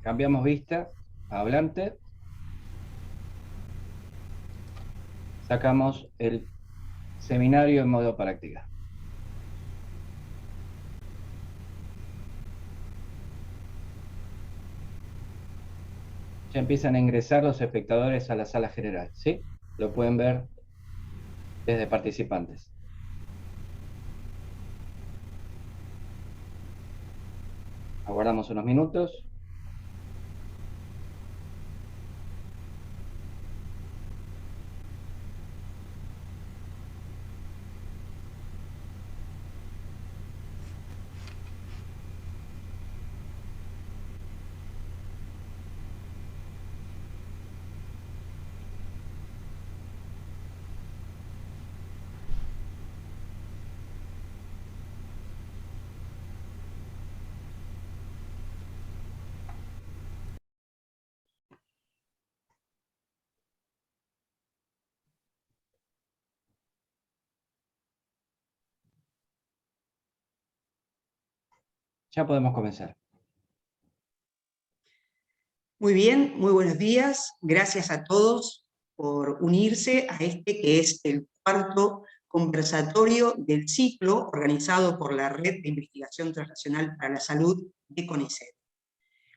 Cambiamos vista a hablante, sacamos el seminario en modo práctica. Ya empiezan a ingresar los espectadores a la sala general, ¿sí? Lo pueden ver desde participantes. Aguardamos unos minutos. Ya podemos comenzar. Muy bien, muy buenos días. Gracias a todos por unirse a este que es el cuarto conversatorio del ciclo organizado por la Red de Investigación Transnacional para la Salud de CONICET.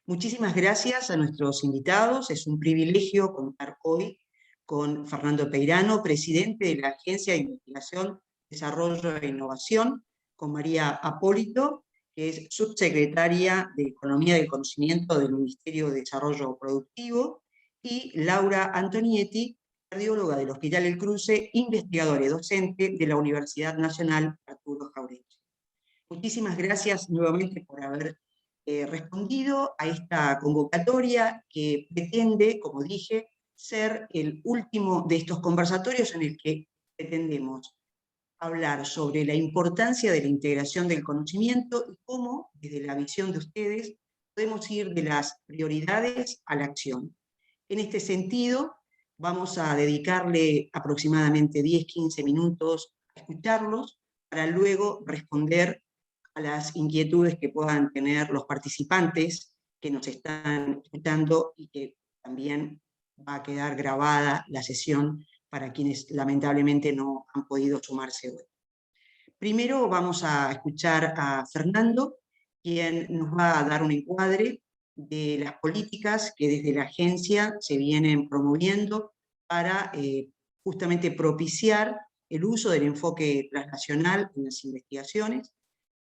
Muchísimas gracias a nuestros invitados. Es un privilegio contar hoy con Fernando Peirano, presidente de la Agencia de Investigación, Desarrollo e Innovación, con María Apólito, que es subsecretaria de Economía del Conocimiento del Ministerio de Desarrollo Productivo, y Laura Antonietti, cardióloga del Hospital El Cruce, investigadora y docente de la Universidad Nacional Arturo Jauretche. Muchísimas gracias nuevamente por haber respondido a esta convocatoria que pretende, como dije, ser el último de estos conversatorios en el que pretendemos hablar sobre la importancia de la integración del conocimiento y cómo, desde la visión de ustedes, podemos ir de las prioridades a la acción. En este sentido, vamos a dedicarle aproximadamente 10-15 minutos a escucharlos para luego responder a las inquietudes que puedan tener los participantes que nos están escuchando y que también va a quedar grabada la sesión para quienes lamentablemente no han podido sumarse hoy. Primero vamos a escuchar a Fernando, quien nos va a dar un encuadre de las políticas que desde la agencia se vienen promoviendo para justamente propiciar el uso del enfoque transnacional en las investigaciones.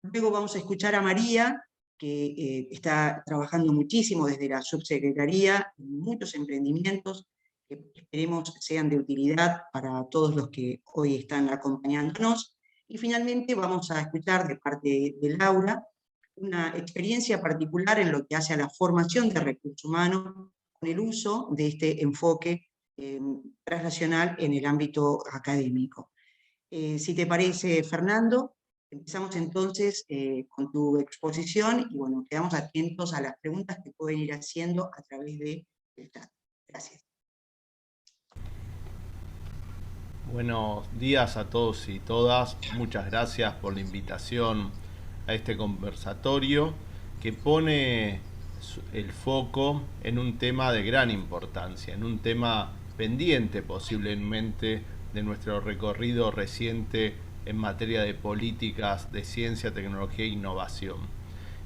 Luego vamos a escuchar a María, que está trabajando muchísimo desde la subsecretaría en muchos emprendimientos que esperemos sean de utilidad para todos los que hoy están acompañándonos. Y finalmente vamos a escuchar de parte de Laura una experiencia particular en lo que hace a la formación de recursos humanos con el uso de este enfoque transnacional en el ámbito académico. Si te parece, Fernando, empezamos entonces con tu exposición y bueno, quedamos atentos a las preguntas que pueden ir haciendo a través del chat. Gracias. Buenos días a todos y todas. Muchas gracias por la invitación a este conversatorio que pone el foco en un tema de gran importancia, en un tema pendiente posiblemente de nuestro recorrido reciente en materia de políticas de ciencia, tecnología e innovación.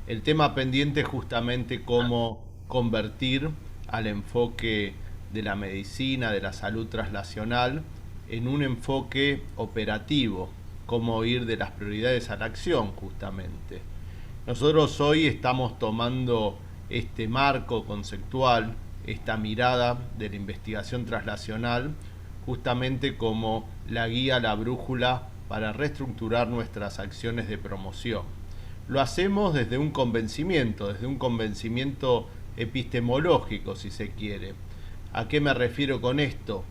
El tema pendiente es justamente cómo convertir al enfoque de la medicina, de la salud translacional, en un enfoque operativo, cómo ir de las prioridades a la acción justamente. Nosotros hoy estamos tomando este marco conceptual, esta mirada de la investigación translacional, justamente como la guía, la brújula para reestructurar nuestras acciones de promoción. Lo hacemos desde un convencimiento epistemológico, si se quiere. ¿A qué me refiero con esto?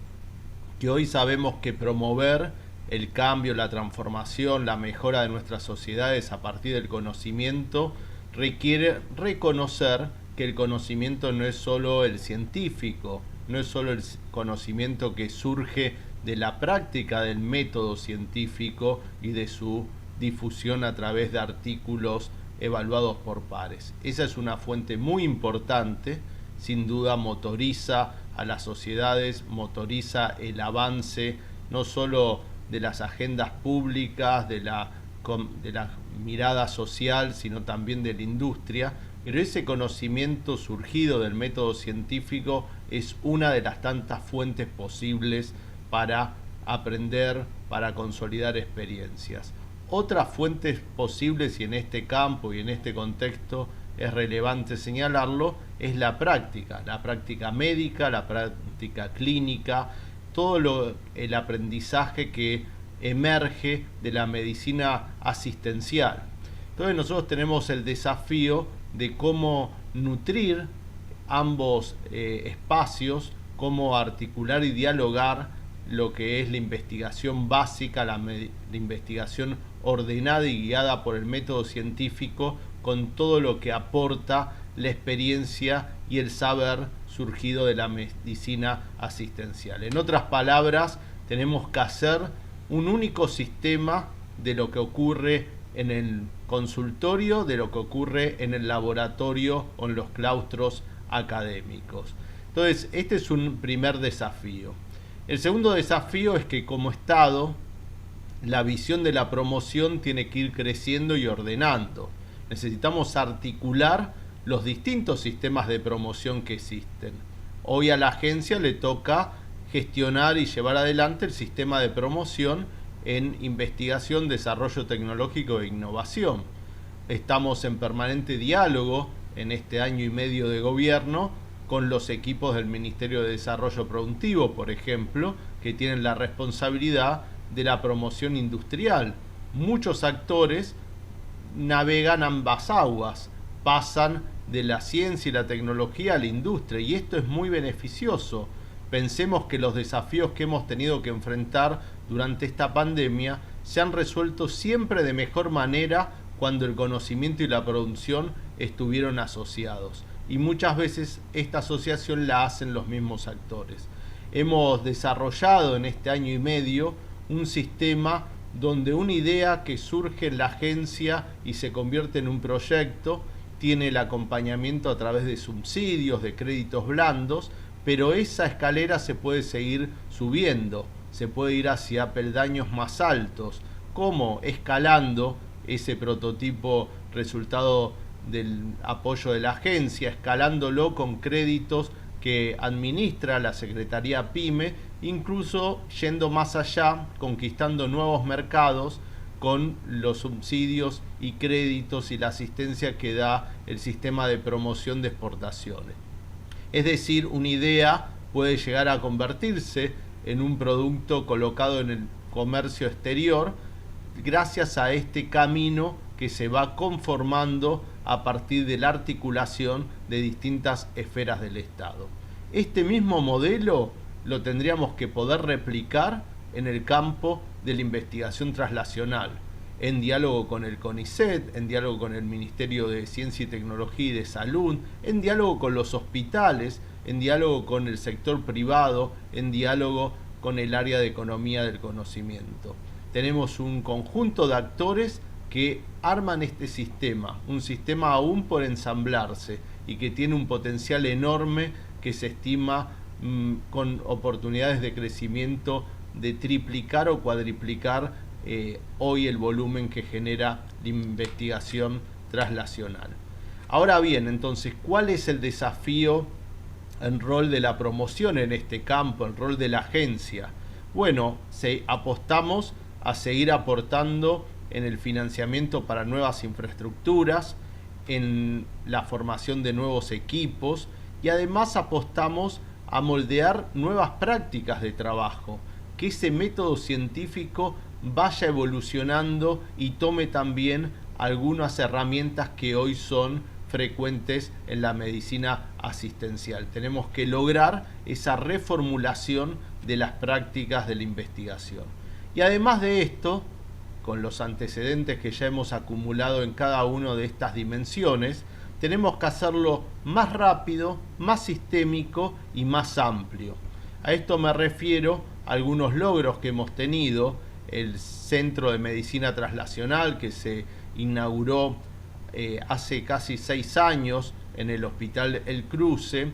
Que hoy sabemos que promover el cambio, la transformación, la mejora de nuestras sociedades a partir del conocimiento requiere reconocer que el conocimiento no es solo el científico, no es solo el conocimiento que surge de la práctica del método científico y de su difusión a través de artículos evaluados por pares. Esa es una fuente muy importante, sin duda motoriza a las sociedades, motoriza el avance no solo de las agendas públicas, de la mirada social, sino también de la industria, pero ese conocimiento surgido del método científico es una de las tantas fuentes posibles para aprender, para consolidar experiencias. Otras fuentes posibles, y en este campo y en este contexto es relevante señalarlo, es la práctica médica, la práctica clínica, todo el aprendizaje que emerge de la medicina asistencial. Entonces nosotros tenemos el desafío de cómo nutrir ambos espacios, cómo articular y dialogar lo que es la investigación básica, la investigación ordenada y guiada por el método científico, con todo lo que aporta la experiencia y el saber surgido de la medicina asistencial. En otras palabras, tenemos que hacer un único sistema de lo que ocurre en el consultorio, de lo que ocurre en el laboratorio o en los claustros académicos. Entonces, este es un primer desafío. El segundo desafío es que como Estado, la visión de la promoción tiene que ir creciendo y ordenando. Necesitamos articular los distintos sistemas de promoción que existen. Hoy a la agencia le toca gestionar y llevar adelante el sistema de promoción en investigación, desarrollo tecnológico e innovación. Estamos en permanente diálogo en este año y medio de gobierno con los equipos del Ministerio de Desarrollo Productivo, por ejemplo, que tienen la responsabilidad de la promoción industrial. Muchos actores navegan ambas aguas, pasan de la ciencia y la tecnología a la industria, y esto es muy beneficioso. Pensemos que los desafíos que hemos tenido que enfrentar durante esta pandemia se han resuelto siempre de mejor manera cuando el conocimiento y la producción estuvieron asociados. Y muchas veces esta asociación la hacen los mismos actores. Hemos desarrollado en este año y medio un sistema donde una idea que surge en la agencia y se convierte en un proyecto tiene el acompañamiento a través de subsidios, de créditos blandos, pero esa escalera se puede seguir subiendo, se puede ir hacia peldaños más altos, como escalando ese prototipo resultado del apoyo de la agencia, escalándolo con créditos que administra la Secretaría PYME, incluso yendo más allá, conquistando nuevos mercados con los subsidios y créditos y la asistencia que da el sistema de promoción de exportaciones. Es decir, una idea puede llegar a convertirse en un producto colocado en el comercio exterior gracias a este camino que se va conformando a partir de la articulación de distintas esferas del Estado. Este mismo modelo lo tendríamos que poder replicar en el campo de la investigación translacional, en diálogo con el CONICET, en diálogo con el Ministerio de Ciencia y Tecnología y de Salud, en diálogo con los hospitales, en diálogo con el sector privado, en diálogo con el área de economía del conocimiento. Tenemos un conjunto de actores que arman este sistema, un sistema aún por ensamblarse y que tiene un potencial enorme que se estima con oportunidades de crecimiento de triplicar o cuadriplicar hoy el volumen que genera la investigación translacional. Ahora bien, entonces, ¿cuál es el desafío en rol de la promoción en este campo, el rol de la agencia? Bueno, apostamos a seguir aportando en el financiamiento para nuevas infraestructuras, en la formación de nuevos equipos, y además apostamos a moldear nuevas prácticas de trabajo, que ese método científico vaya evolucionando y tome también algunas herramientas que hoy son frecuentes en la medicina asistencial. Tenemos que lograr esa reformulación de las prácticas de la investigación. Y además de esto, con los antecedentes que ya hemos acumulado en cada una de estas dimensiones, tenemos que hacerlo más rápido, más sistémico y más amplio. A esto me refiero a algunos logros que hemos tenido, el Centro de Medicina Translacional que se inauguró hace casi 6 años en el Hospital El Cruce.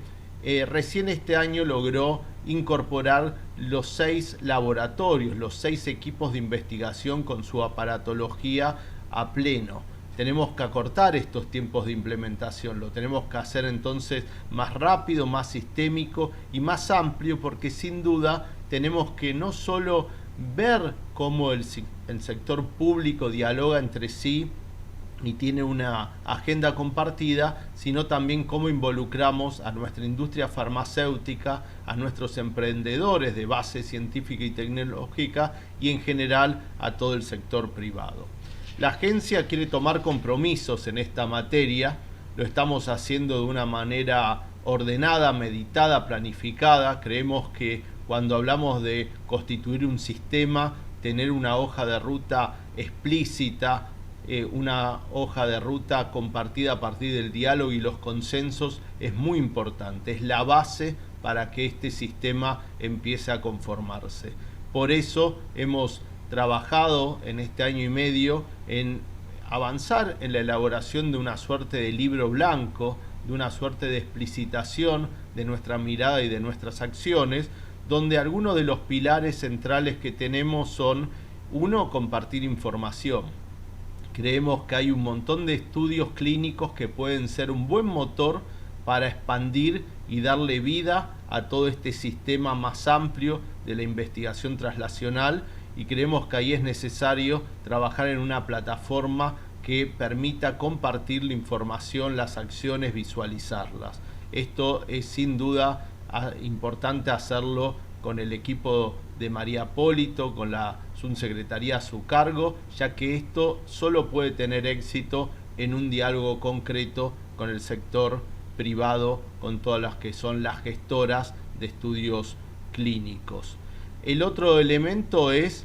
Recién este año logró incorporar los 6 laboratorios, los 6 equipos de investigación con su aparatología a pleno. Tenemos que acortar estos tiempos de implementación, lo tenemos que hacer entonces más rápido, más sistémico y más amplio, porque sin duda tenemos que no solo ver cómo el sector público dialoga entre sí y tiene una agenda compartida, sino también cómo involucramos a nuestra industria farmacéutica, a nuestros emprendedores de base científica y tecnológica y en general a todo el sector privado. La agencia quiere tomar compromisos en esta materia, lo estamos haciendo de una manera ordenada, meditada, planificada. Creemos que cuando hablamos de constituir un sistema, tener una hoja de ruta explícita, una hoja de ruta compartida a partir del diálogo y los consensos es muy importante, es la base para que este sistema empiece a conformarse. Por eso hemos trabajado en este año y medio en avanzar en la elaboración de una suerte de libro blanco, de una suerte de explicitación de nuestra mirada y de nuestras acciones, donde algunos de los pilares centrales que tenemos son: 1, compartir información. Creemos que hay un montón de estudios clínicos que pueden ser un buen motor para expandir y darle vida a todo este sistema más amplio de la investigación translacional, y creemos que ahí es necesario trabajar en una plataforma que permita compartir la información, las acciones, visualizarlas. Esto es sin duda importante hacerlo con el equipo de María Polito, con la subsecretaría a su cargo, ya que esto solo puede tener éxito en un diálogo concreto con el sector privado, con todas las que son las gestoras de estudios clínicos. El otro elemento es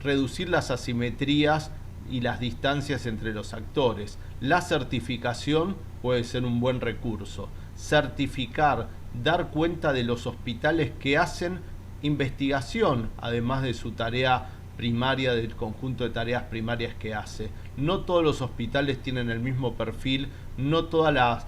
reducir las asimetrías y las distancias entre los actores. La certificación puede ser un buen recurso. Certificar, dar cuenta de los hospitales que hacen investigación, además de su tarea primaria, del conjunto de tareas primarias que hace. No todos los hospitales tienen el mismo perfil, no todas las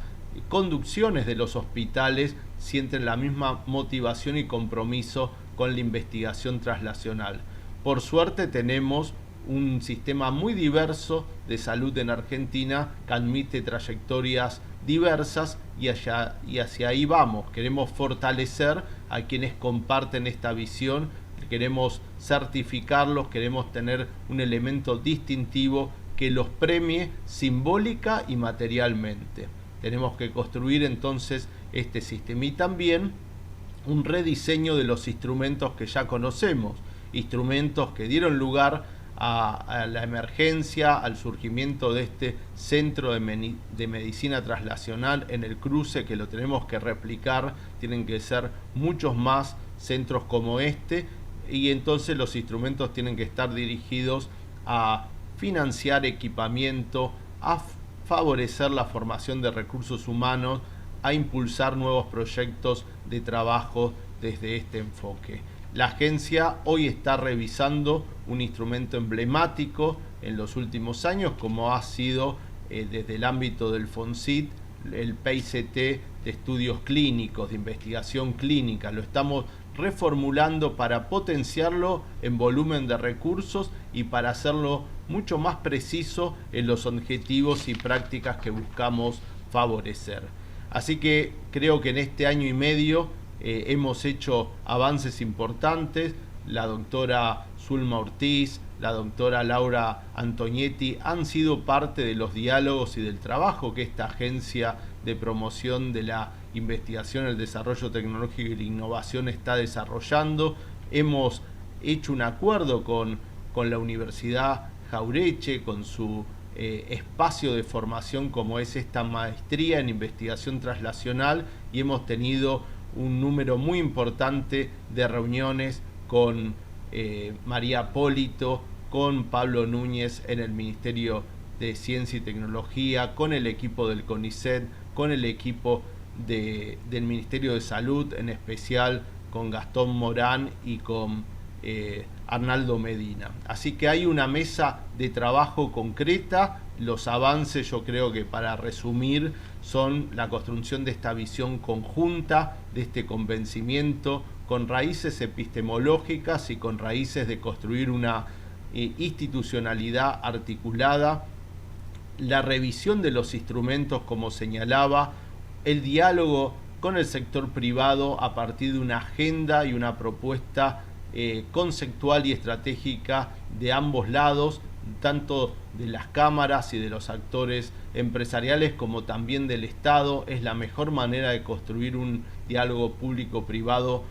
conducciones de los hospitales sienten la misma motivación y compromiso con la investigación translacional. Por suerte tenemos un sistema muy diverso de salud en Argentina que admite trayectorias diversas y hacia ahí vamos. Queremos fortalecer a quienes comparten esta visión, queremos certificarlos, queremos tener un elemento distintivo que los premie simbólica y materialmente. Tenemos que construir entonces este sistema y también un rediseño de los instrumentos que ya conocemos, instrumentos que dieron lugar a la emergencia, al surgimiento de este centro de medicina translacional en el Cruce, que lo tenemos que replicar. Tienen que ser muchos más centros como este, y entonces los instrumentos tienen que estar dirigidos a financiar equipamiento, a favorecer la formación de recursos humanos, a impulsar nuevos proyectos de trabajo desde este enfoque. La agencia hoy está revisando un instrumento emblemático en los últimos años, como ha sido desde el ámbito del FONSIT, el PICT de estudios clínicos, de investigación clínica. Lo estamos reformulando para potenciarlo en volumen de recursos y para hacerlo mucho más preciso en los objetivos y prácticas que buscamos favorecer. Así que creo que en este año y medio hemos hecho avances importantes. La doctora Zulma Ortiz, la doctora Laura Antonietti han sido parte de los diálogos y del trabajo que esta agencia de promoción de la investigación, el desarrollo tecnológico y la innovación está desarrollando. Hemos hecho un acuerdo con la Universidad Jaureche, con su espacio de formación como es esta maestría en investigación translacional, y hemos tenido un número muy importante de reuniones con María Polito, con Pablo Núñez en el Ministerio de Ciencia y Tecnología, con el equipo del CONICET, con el equipo del Ministerio de Salud, en especial con Gastón Morán y con Arnaldo Medina. Así que hay una mesa de trabajo concreta. Los avances, yo creo que para resumir, son la construcción de esta visión conjunta, de este convencimiento, con raíces epistemológicas y con raíces de construir una institucionalidad articulada, la revisión de los instrumentos, como señalaba, el diálogo con el sector privado a partir de una agenda y una propuesta conceptual y estratégica de ambos lados, tanto de las cámaras y de los actores empresariales como también del Estado. Es la mejor manera de construir un diálogo público-privado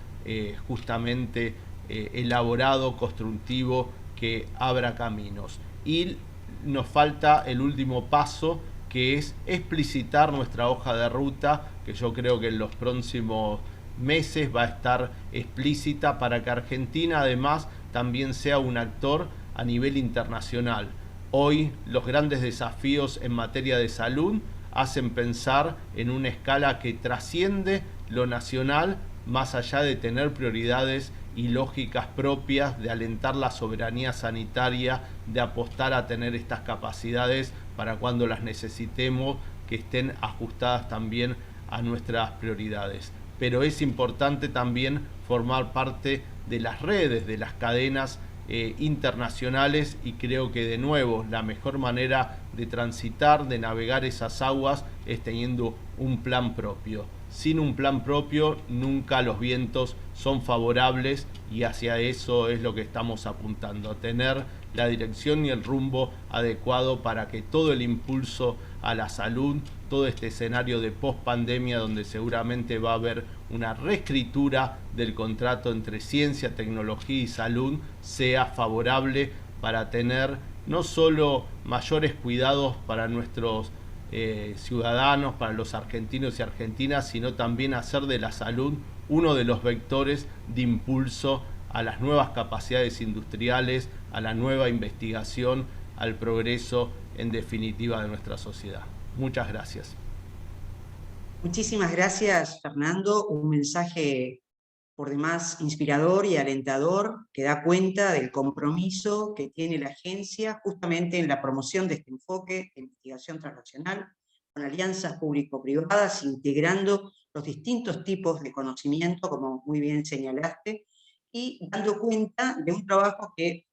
justamente elaborado, constructivo, que abra caminos. Y nos falta el último paso, que es explicitar nuestra hoja de ruta, que yo creo que en los próximos meses va a estar explícita, para que Argentina además también sea un actor a nivel internacional. Hoy los grandes desafíos en materia de salud hacen pensar en una escala que trasciende lo nacional, más allá de tener prioridades y lógicas propias, de alentar la soberanía sanitaria, de apostar a tener estas capacidades para cuando las necesitemos, que estén ajustadas también a nuestras prioridades. Pero es importante también formar parte de las redes, de las cadenas internacionales, y creo que de nuevo la mejor manera de transitar, de navegar esas aguas, es teniendo un plan propio. Sin un plan propio nunca los vientos son favorables, y hacia eso es lo que estamos apuntando, a tener la dirección y el rumbo adecuado para que todo el impulso a la salud, todo este escenario de post-pandemia, donde seguramente va a haber una reescritura del contrato entre ciencia, tecnología y salud, sea favorable para tener no solo mayores cuidados para nuestros ciudadanos, para los argentinos y argentinas, sino también hacer de la salud uno de los vectores de impulso a las nuevas capacidades industriales, a la nueva investigación, al progreso, en definitiva, de nuestra sociedad. Muchas gracias. Muchísimas gracias, Fernando. Un mensaje por demás inspirador y alentador, que da cuenta del compromiso que tiene la agencia justamente en la promoción de este enfoque de investigación transnacional, con alianzas público-privadas, integrando los distintos tipos de conocimiento, como muy bien señalaste, y dando cuenta de un trabajo que,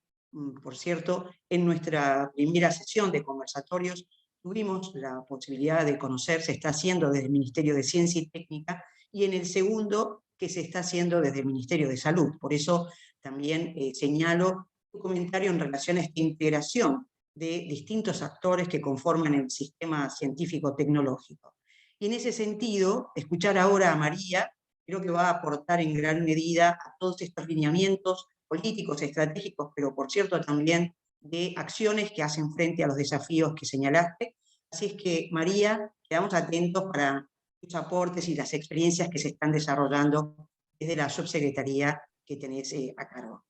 por cierto, en nuestra primera sesión de conversatorios tuvimos la posibilidad de conocer, se está haciendo desde el Ministerio de Ciencia y Técnica, y en el segundo, que se está haciendo desde el Ministerio de Salud. Por eso también señalo un comentario en relación a esta integración de distintos actores que conforman el sistema científico-tecnológico. Y en ese sentido, escuchar ahora a María, creo que va a aportar en gran medida a todos estos lineamientos políticos, estratégicos, pero por cierto también de acciones que hacen frente a los desafíos que señalaste. Así es que, María, quedamos atentos para los aportes y las experiencias que se están desarrollando desde la subsecretaría que tenés a cargo.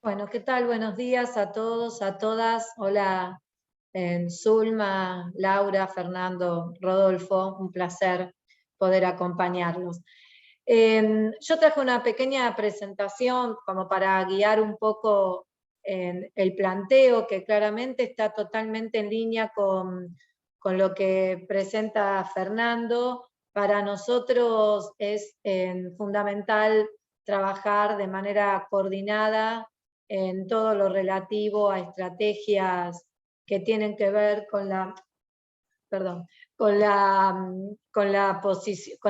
Bueno, ¿qué tal? Buenos días a todos, a todas. Hola, Zulma, Laura, Fernando, Rodolfo, un placer poder acompañarlos. Yo traje una pequeña presentación como para guiar un poco el planteo, que claramente está totalmente en línea con lo que presenta Fernando. Para nosotros es fundamental trabajar de manera coordinada en todo lo relativo a estrategias que tienen que ver con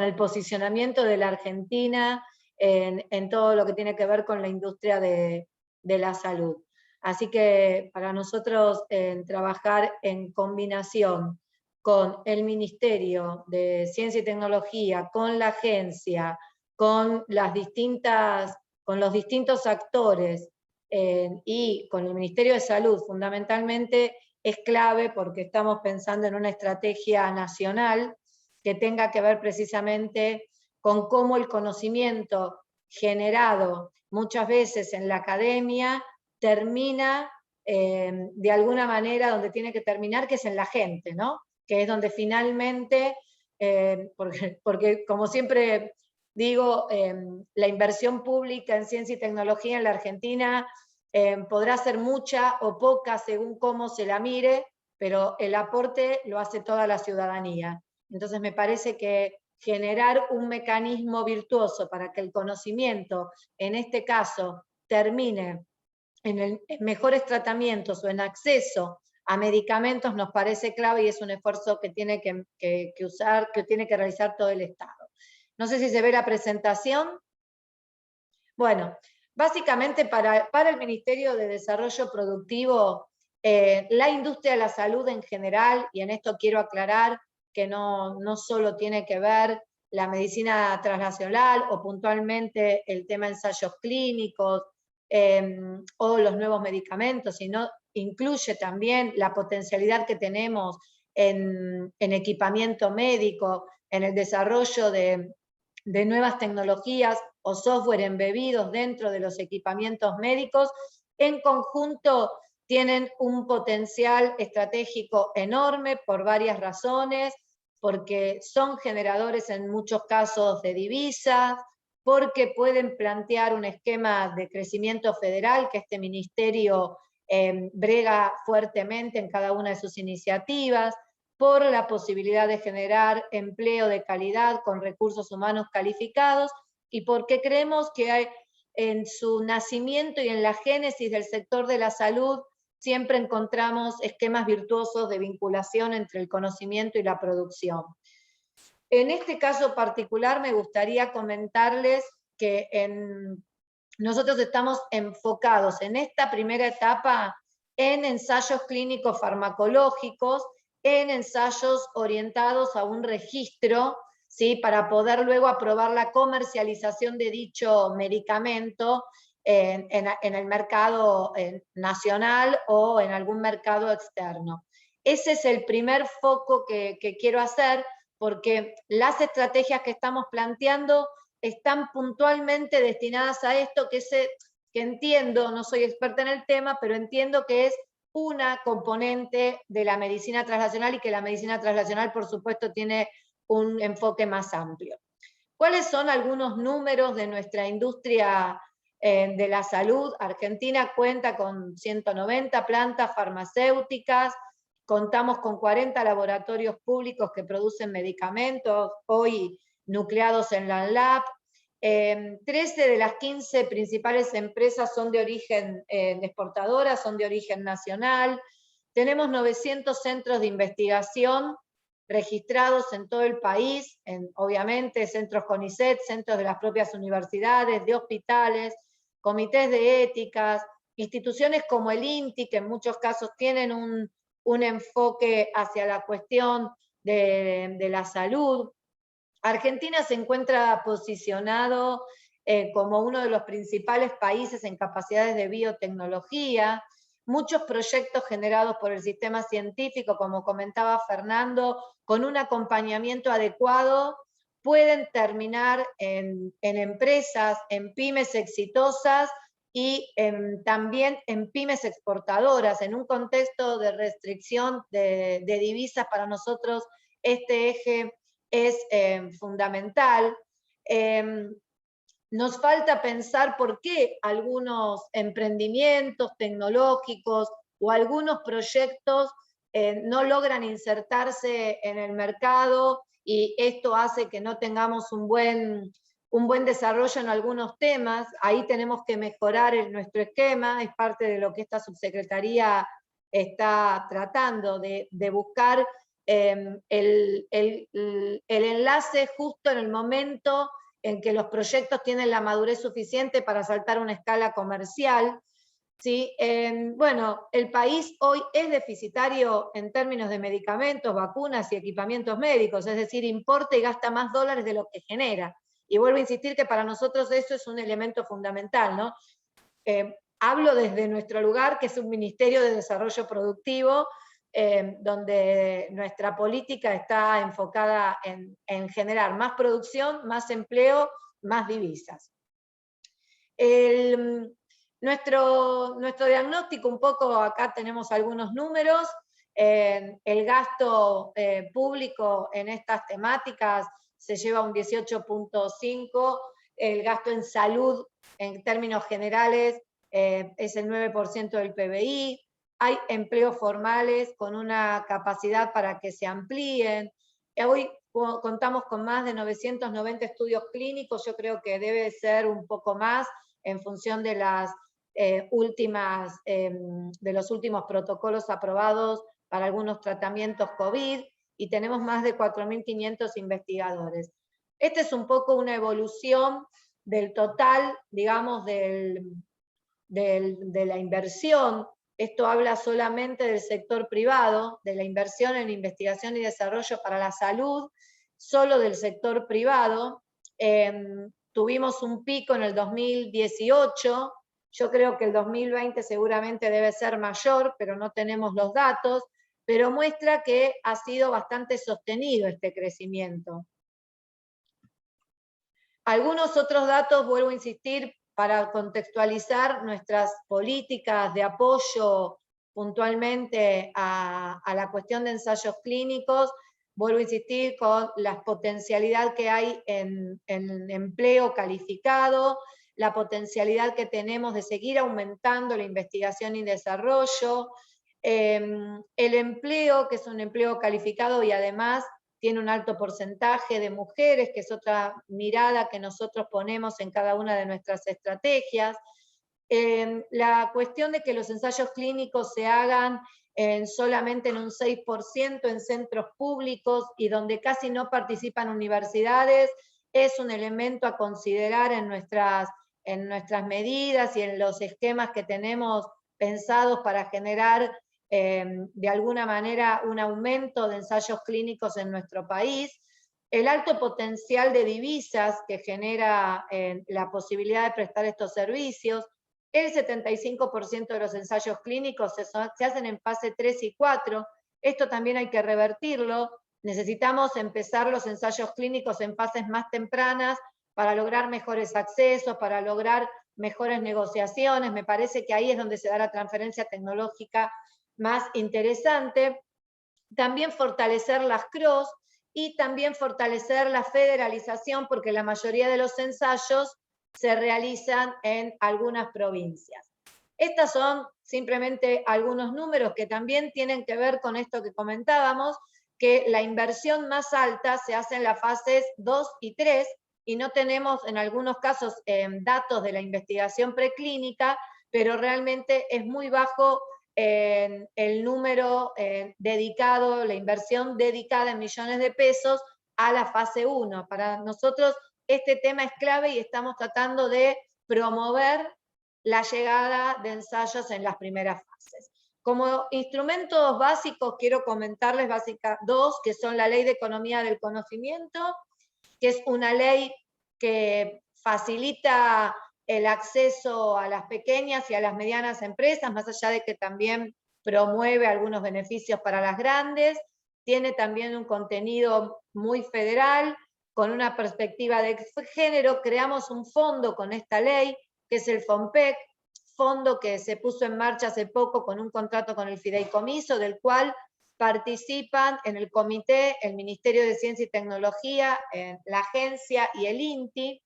el posicionamiento de la Argentina en todo lo que tiene que ver con la industria de la salud. Así que para nosotros trabajar en combinación con el Ministerio de Ciencia y Tecnología, con la agencia, con los distintos actores y con el Ministerio de Salud fundamentalmente, es clave, porque estamos pensando en una estrategia nacional que tenga que ver precisamente con cómo el conocimiento generado muchas veces en la academia termina de alguna manera donde tiene que terminar, que es en la gente, ¿no? Que es donde finalmente, porque como siempre digo, la inversión pública en ciencia y tecnología en la Argentina podrá ser mucha o poca según cómo se la mire, pero el aporte lo hace toda la ciudadanía. Entonces me parece que generar un mecanismo virtuoso para que el conocimiento, en este caso, termine en mejores tratamientos o en acceso a medicamentos, nos parece clave y es un esfuerzo que tiene que tiene que realizar todo el Estado. No sé si se ve la presentación. Bueno, básicamente para el Ministerio de Desarrollo Productivo, la industria de la salud en general, y en esto quiero aclarar que no solo tiene que ver la medicina transnacional o puntualmente el tema de ensayos clínicos o los nuevos medicamentos, sino incluye también la potencialidad que tenemos en equipamiento médico, en el desarrollo de nuevas tecnologías o software embebidos dentro de los equipamientos médicos, en conjunto tienen un potencial estratégico enorme por varias razones, porque son generadores en muchos casos de divisas, porque pueden plantear un esquema de crecimiento federal que este ministerio brega fuertemente en cada una de sus iniciativas, por la posibilidad de generar empleo de calidad con recursos humanos calificados, y porque creemos que hay, en su nacimiento y en la génesis del sector de la salud siempre encontramos esquemas virtuosos de vinculación entre el conocimiento y la producción. En este caso particular me gustaría comentarles que nosotros estamos enfocados en esta primera etapa en ensayos clínicos farmacológicos, en ensayos orientados a un registro, ¿sí?, para poder luego aprobar la comercialización de dicho medicamento en el mercado nacional o en algún mercado externo. Ese es el primer foco que quiero hacer, porque las estrategias que estamos planteando están puntualmente destinadas a esto, que entiendo, no soy experta en el tema, pero entiendo que es una componente de la medicina translacional y que la medicina translacional, por supuesto, tiene un enfoque más amplio. ¿Cuáles son algunos números de nuestra industria de la salud? Argentina cuenta con 190 plantas farmacéuticas, contamos con 40 laboratorios públicos que producen medicamentos, hoy nucleados en la LAB. 13 de las 15 principales empresas son de origen exportadoras, son de origen nacional. Tenemos 900 centros de investigación registrados en todo el país, obviamente centros CONICET, centros de las propias universidades, de hospitales, comités de éticas, instituciones como el INTI, que en muchos casos tienen un enfoque hacia la cuestión de la salud. Argentina se encuentra posicionado como uno de los principales países en capacidades de biotecnología. Muchos proyectos generados por el sistema científico, como comentaba Fernando, con un acompañamiento adecuado, pueden terminar en empresas, en pymes exitosas y también en pymes exportadoras. En un contexto de restricción de divisas, para nosotros este eje es fundamental. Nos falta pensar por qué algunos emprendimientos tecnológicos o algunos proyectos no logran insertarse en el mercado, y esto hace que no tengamos un buen desarrollo en algunos temas. Ahí tenemos que mejorar nuestro esquema, es parte de lo que esta subsecretaría está tratando de buscar el enlace justo en el momento en que los proyectos tienen la madurez suficiente para saltar a una escala comercial. ¿Sí? Bueno, el país hoy es deficitario en términos de medicamentos, vacunas y equipamientos médicos, es decir, importa y gasta más dólares de lo que genera. Y vuelvo a insistir que para nosotros eso es un elemento fundamental, ¿no? Hablo desde nuestro lugar, que es un Ministerio de Desarrollo Productivo, donde nuestra política está enfocada en generar más producción, más empleo, más divisas. Nuestro diagnóstico, un poco acá tenemos algunos números. El gasto público en estas temáticas se lleva un 18.5%, el gasto en salud en términos generales es el 9% del PBI, hay empleos formales con una capacidad para que se amplíen. Hoy contamos con más de 990 estudios clínicos, yo creo que debe ser un poco más en función de las de los últimos protocolos aprobados para algunos tratamientos COVID, y tenemos más de 4.500 investigadores. Esta es un poco una evolución del total, digamos, de la inversión. Esto habla solamente del sector privado, de la inversión en investigación y desarrollo para la salud, solo del sector privado. Tuvimos un pico en el 2018, yo creo que el 2020 seguramente debe ser mayor, pero no tenemos los datos, pero muestra que ha sido bastante sostenido este crecimiento. Algunos otros datos, vuelvo a insistir, para contextualizar nuestras políticas de apoyo puntualmente a la cuestión de ensayos clínicos. Vuelvo a insistir con la potencialidad que hay en empleo calificado, la potencialidad que tenemos de seguir aumentando la investigación y desarrollo, el empleo, que es un empleo calificado y además tiene un alto porcentaje de mujeres, que es otra mirada que nosotros ponemos en cada una de nuestras estrategias. La cuestión de que los ensayos clínicos se hagan solamente en un 6% en centros públicos y donde casi no participan universidades, es un elemento a considerar en nuestras medidas y en los esquemas que tenemos pensados para generar de alguna manera un aumento de ensayos clínicos en nuestro país. El alto potencial de divisas que genera la posibilidad de prestar estos servicios. El 75% de los ensayos clínicos se hacen en fase 3 y 4. Esto también hay que revertirlo. Necesitamos empezar los ensayos clínicos en fases más tempranas para lograr mejores accesos, para lograr mejores negociaciones. Me parece que ahí es donde se da la transferencia tecnológica más interesante. También fortalecer las CROs y también fortalecer la federalización, porque la mayoría de los ensayos se realizan en algunas provincias. Estos son simplemente algunos números que también tienen que ver con esto que comentábamos, que la inversión más alta se hace en las fases 2 y 3, y no tenemos en algunos casos datos de la investigación preclínica, pero realmente es muy bajo el número dedicado, la inversión dedicada en millones de pesos a la fase 1. Para nosotros este tema es clave y estamos tratando de promover la llegada de ensayos en las primeras fases. Como instrumentos básicos quiero comentarles dos, que son la Ley de Economía del Conocimiento, que es una ley que facilita el acceso a las pequeñas y a las medianas empresas, más allá de que también promueve algunos beneficios para las grandes. Tiene también un contenido muy federal, con una perspectiva de género. Creamos un fondo con esta ley, que es el FOMPEC, fondo que se puso en marcha hace poco con un contrato con el fideicomiso, del cual participan en el comité el Ministerio de Ciencia y Tecnología, la agencia y el INTI.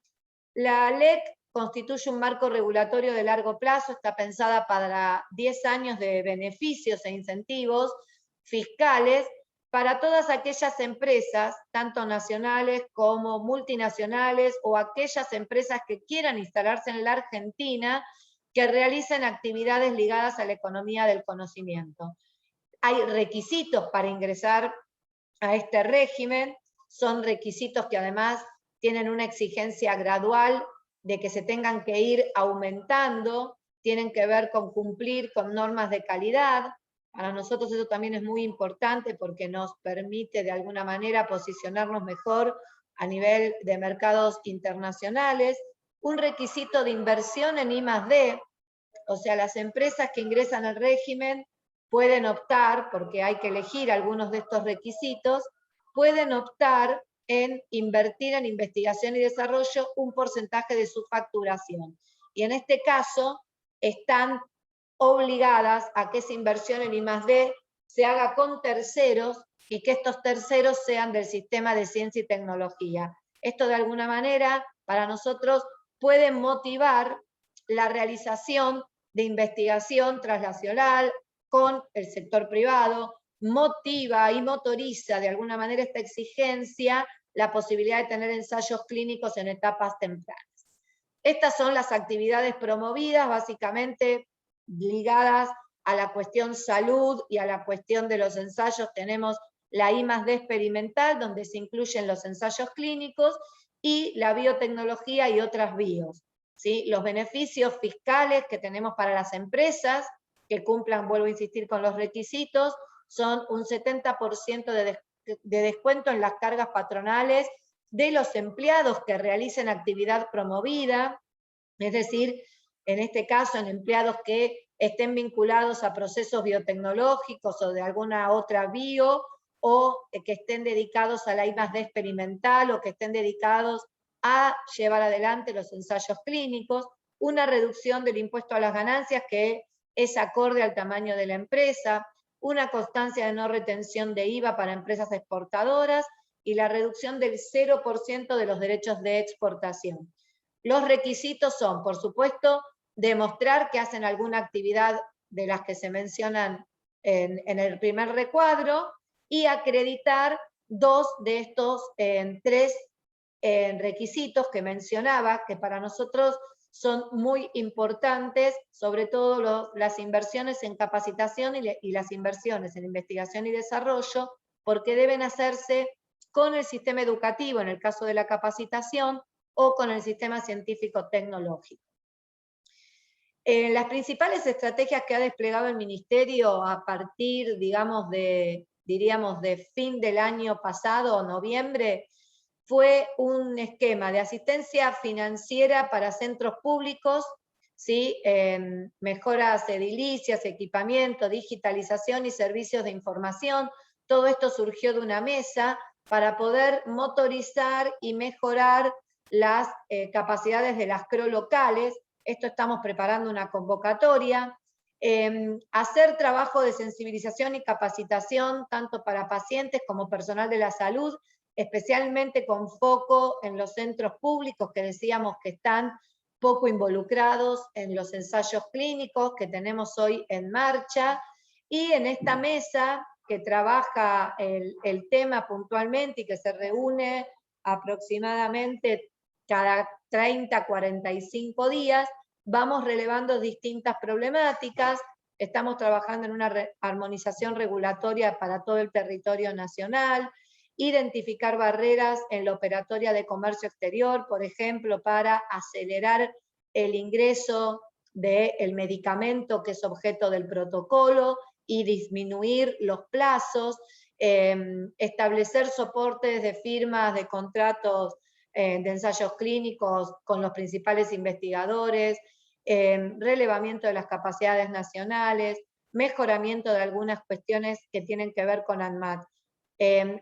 La LEC constituye un marco regulatorio de largo plazo, está pensada para 10 años de beneficios e incentivos fiscales para todas aquellas empresas, tanto nacionales como multinacionales, o aquellas empresas que quieran instalarse en la Argentina, que realicen actividades ligadas a la economía del conocimiento. Hay requisitos para ingresar a este régimen, son requisitos que además tienen una exigencia gradual de que se tengan que ir aumentando, tienen que ver con cumplir con normas de calidad. Para nosotros eso también es muy importante porque nos permite de alguna manera posicionarnos mejor a nivel de mercados internacionales. Un requisito de inversión en I+D, o sea, las empresas que ingresan al régimen pueden optar, porque hay que elegir algunos de estos requisitos, pueden optar en invertir en investigación y desarrollo un porcentaje de su facturación. Y en este caso están obligadas a que esa inversión en I+D se haga con terceros y que estos terceros sean del sistema de ciencia y tecnología. Esto de alguna manera para nosotros puede motivar la realización de investigación translacional con el sector privado, motiva y motoriza de alguna manera esta exigencia la posibilidad de tener ensayos clínicos en etapas tempranas. Estas son las actividades promovidas, básicamente ligadas a la cuestión salud y a la cuestión de los ensayos. Tenemos la I+D experimental, donde se incluyen los ensayos clínicos, y la biotecnología y otras bios. ¿Sí? Los beneficios fiscales que tenemos para las empresas que cumplan, vuelvo a insistir, con los requisitos, son un 70% de descuento en las cargas patronales de los empleados que realicen actividad promovida, es decir, en este caso en empleados que estén vinculados a procesos biotecnológicos o de alguna otra bio, o que estén dedicados a la I+D experimental, o que estén dedicados a llevar adelante los ensayos clínicos, una reducción del impuesto a las ganancias que es acorde al tamaño de la empresa, una constancia de no retención de IVA para empresas exportadoras y la reducción del 0% de los derechos de exportación. Los requisitos son, por supuesto, demostrar que hacen alguna actividad de las que se mencionan en el primer recuadro y acreditar 2 de estos 3 requisitos que mencionaba, que para nosotros son muy importantes, sobre todo las inversiones en capacitación y las inversiones en investigación y desarrollo, porque deben hacerse con el sistema educativo, en el caso de la capacitación, o con el sistema científico-tecnológico. Las principales estrategias que ha desplegado el Ministerio a partir, digamos, diríamos, de fin del año pasado, noviembre, fue un esquema de asistencia financiera para centros públicos, ¿sí? Mejoras edilicias, equipamiento, digitalización y servicios de información. Todo esto surgió de una mesa para poder motorizar y mejorar las capacidades de las CRO locales. Esto estamos preparando una convocatoria. Hacer trabajo de sensibilización y capacitación, tanto para pacientes como personal de la salud, especialmente con foco en los centros públicos que decíamos que están poco involucrados en los ensayos clínicos que tenemos hoy en marcha, y en esta mesa que trabaja el tema puntualmente y que se reúne aproximadamente cada 30, 45 días, vamos relevando distintas problemáticas. Estamos trabajando en una armonización regulatoria para todo el territorio nacional, identificar barreras en la operatoria de comercio exterior, por ejemplo, para acelerar el ingreso del medicamento que es objeto del protocolo y disminuir los plazos, establecer soportes de firmas de contratos de ensayos clínicos con los principales investigadores, relevamiento de las capacidades nacionales, mejoramiento de algunas cuestiones que tienen que ver con ANMAT.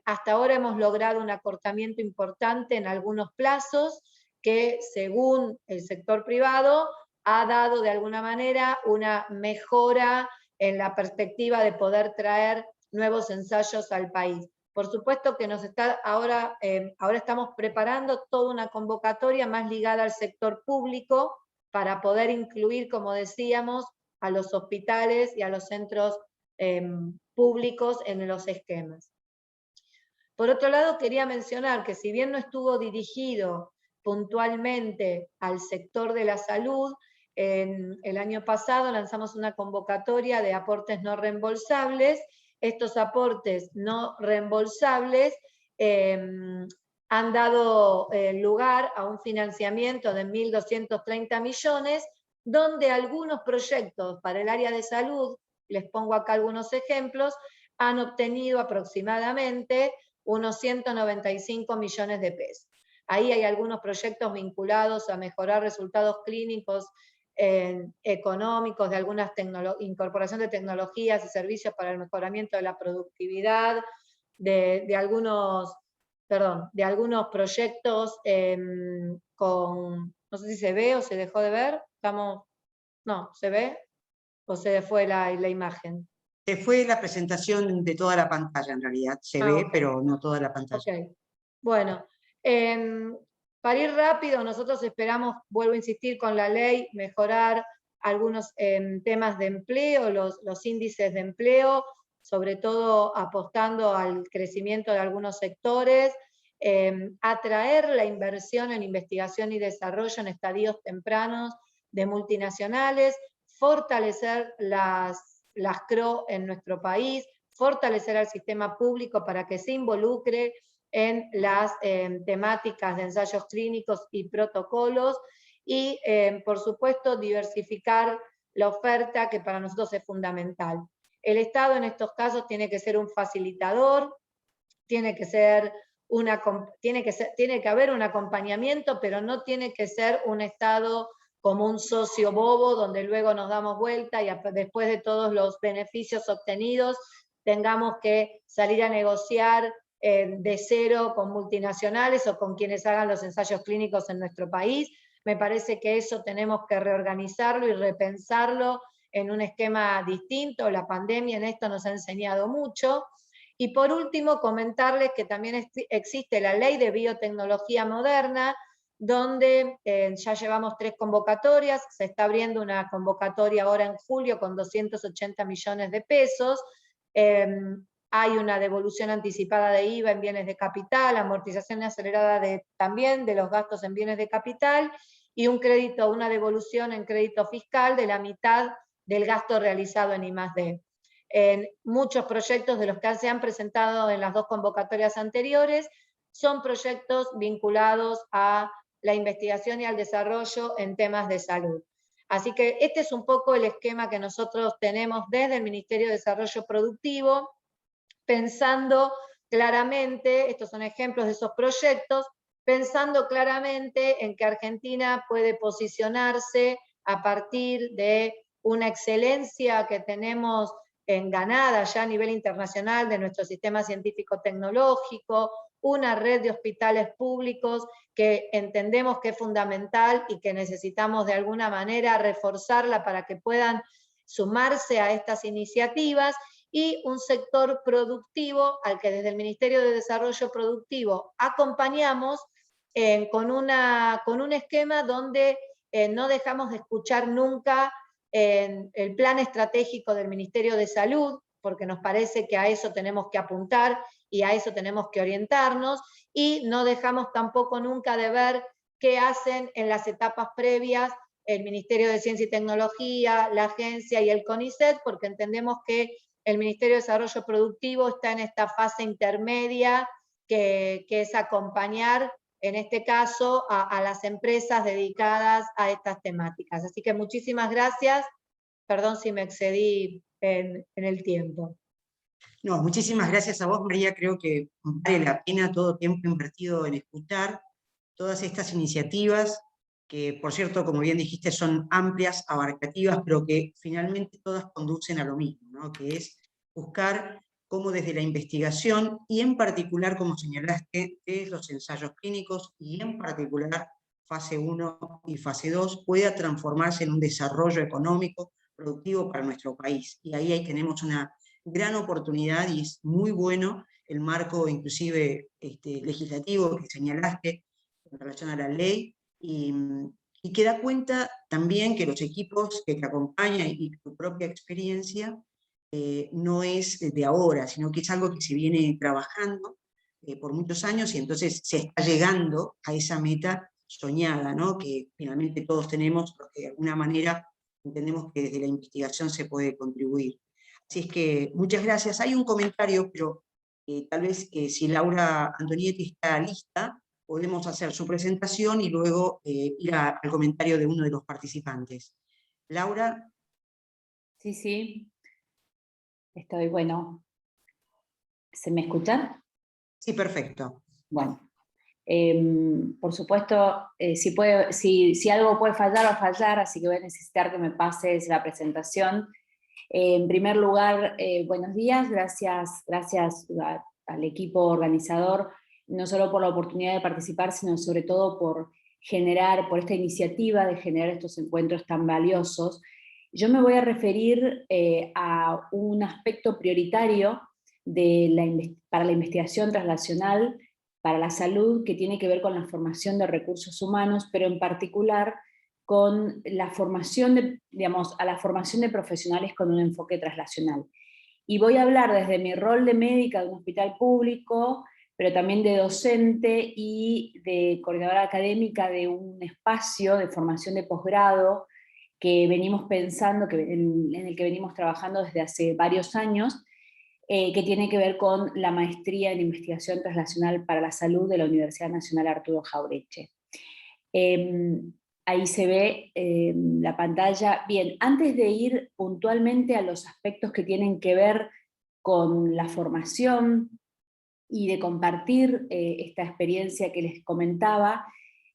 Hasta ahora hemos logrado un acortamiento importante en algunos plazos que, según el sector privado, ha dado de alguna manera una mejora en la perspectiva de poder traer nuevos ensayos al país. Por supuesto que ahora estamos preparando toda una convocatoria más ligada al sector público para poder incluir, como decíamos, a los hospitales y a los centros públicos en los esquemas. Por otro lado, quería mencionar que si bien no estuvo dirigido puntualmente al sector de la salud, el año pasado lanzamos una convocatoria de aportes no reembolsables. Estos aportes no reembolsables han dado lugar a un financiamiento de 1.230 millones, donde algunos proyectos para el área de salud, les pongo acá algunos ejemplos, han obtenido aproximadamente unos 195 millones de pesos. Ahí hay algunos proyectos vinculados a mejorar resultados clínicos, económicos, de algunas incorporación de tecnologías y servicios para el mejoramiento de la productividad, de algunos proyectos con, no sé si se ve o se dejó de ver, no, ¿se ve? ¿O se fue la imagen? Fue la presentación de toda la pantalla, en realidad. Se ve, Ok. pero no toda la pantalla. Ok. Bueno, para ir rápido, nosotros esperamos, vuelvo a insistir con la ley, mejorar algunos temas de empleo, los índices de empleo, sobre todo apostando al crecimiento de algunos sectores, atraer la inversión en investigación y desarrollo en estadios tempranos de multinacionales, fortalecer las CRO en nuestro país, fortalecer al sistema público para que se involucre en las temáticas de ensayos clínicos y protocolos, y por supuesto diversificar la oferta, que para nosotros es fundamental. El Estado en estos casos tiene que ser un facilitador, tiene que haber un acompañamiento, pero no tiene que ser un Estado como un socio bobo, donde luego nos damos vuelta y después de todos los beneficios obtenidos tengamos que salir a negociar de cero con multinacionales o con quienes hagan los ensayos clínicos en nuestro país. Me parece que eso tenemos que reorganizarlo y repensarlo en un esquema distinto. La pandemia en esto nos ha enseñado mucho. Y por último, comentarles que también existe la Ley de Biotecnología Moderna, donde ya llevamos 3 convocatorias, se está abriendo una convocatoria ahora en julio con 280 millones de pesos, hay una devolución anticipada de IVA en bienes de capital, amortización acelerada también de los gastos en bienes de capital, y un crédito, una devolución en crédito fiscal de la mitad del gasto realizado en I+D. En muchos proyectos de los que se han presentado en las 2 convocatorias anteriores son proyectos vinculados a la investigación y al desarrollo en temas de salud. Así que este es un poco el esquema que nosotros tenemos desde el Ministerio de Desarrollo Productivo, pensando claramente, estos son ejemplos de esos proyectos, pensando claramente en que Argentina puede posicionarse a partir de una excelencia que tenemos ganada ya a nivel internacional de nuestro sistema científico-tecnológico, una red de hospitales públicos que entendemos que es fundamental y que necesitamos de alguna manera reforzarla para que puedan sumarse a estas iniciativas, y un sector productivo al que desde el Ministerio de Desarrollo Productivo acompañamos con un esquema donde no dejamos de escuchar nunca el plan estratégico del Ministerio de Salud, porque nos parece que a eso tenemos que apuntar y a eso tenemos que orientarnos, y no dejamos tampoco nunca de ver qué hacen en las etapas previas el Ministerio de Ciencia y Tecnología, la agencia y el CONICET, porque entendemos que el Ministerio de Desarrollo Productivo está en esta fase intermedia que es acompañar, en este caso, a las empresas dedicadas a estas temáticas. Así que muchísimas gracias. Perdón si me excedí en el tiempo. No, muchísimas gracias a vos, María. Creo que vale la pena todo tiempo invertido en escuchar todas estas iniciativas, que por cierto, como bien dijiste, son amplias, abarcativas, pero que finalmente todas conducen a lo mismo, ¿no? Que es buscar cómo desde la investigación, y en particular, como señalaste, desde los ensayos clínicos, y en particular fase 1 y fase 2, pueda transformarse en un desarrollo económico productivo para nuestro país. Y ahí tenemos una gran oportunidad, y es muy bueno el marco inclusive legislativo que señalaste en relación a la ley, y que da cuenta también que los equipos que te acompañan y tu propia experiencia no es de ahora, sino que es algo que se viene trabajando por muchos años, y entonces se está llegando a esa meta soñada, ¿no? Que finalmente todos tenemos, porque de alguna manera entendemos que desde la investigación se puede contribuir. Así es que muchas gracias. Hay un comentario, pero tal vez si Laura Antonietti está lista, podemos hacer su presentación y luego ir al comentario de uno de los participantes. Laura. Sí, sí. Estoy, bueno. ¿Se me escucha? Sí, perfecto. Bueno. Por supuesto, si algo puede fallar, va a fallar, así que voy a necesitar que me pases la presentación. En primer lugar, buenos días, gracias al equipo organizador, no solo por la oportunidad de participar, sino sobre todo por esta iniciativa de generar estos encuentros tan valiosos. Yo me voy a referir a un aspecto prioritario para la investigación translacional para la salud, que tiene que ver con la formación de recursos humanos, pero en particular con la formación a la formación de profesionales con un enfoque translacional. Y voy a hablar desde mi rol de médica de un hospital público, pero también de docente y de coordinadora académica de un espacio de formación de posgrado que venimos pensando, en el que venimos trabajando desde hace varios años, que tiene que ver con la maestría en investigación translacional para la salud de la Universidad Nacional Arturo Jauretche. Ahí se ve la pantalla. Bien, antes de ir puntualmente a los aspectos que tienen que ver con la formación y de compartir esta experiencia que les comentaba,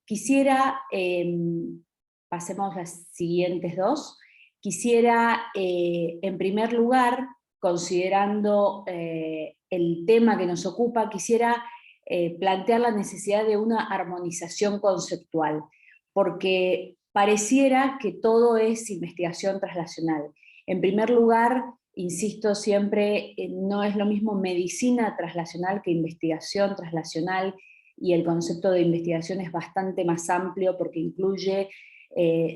quisiera, pasemos las siguientes dos, quisiera en primer lugar, considerando el tema que nos ocupa, quisiera plantear la necesidad de una armonización conceptual, porque pareciera que todo es investigación translacional. En primer lugar, insisto siempre, no es lo mismo medicina translacional que investigación translacional, y el concepto de investigación es bastante más amplio porque incluye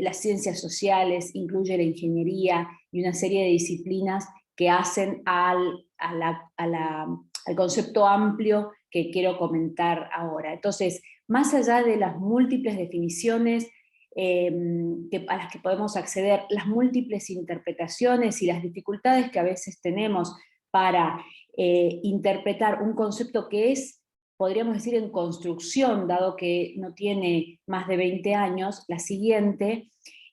las ciencias sociales, incluye la ingeniería y una serie de disciplinas que hacen al concepto amplio que quiero comentar ahora. Entonces, más allá de las múltiples definiciones a las que podemos acceder, las múltiples interpretaciones y las dificultades que a veces tenemos para interpretar un concepto que es, podríamos decir, en construcción, dado que no tiene más de 20 años, la siguiente: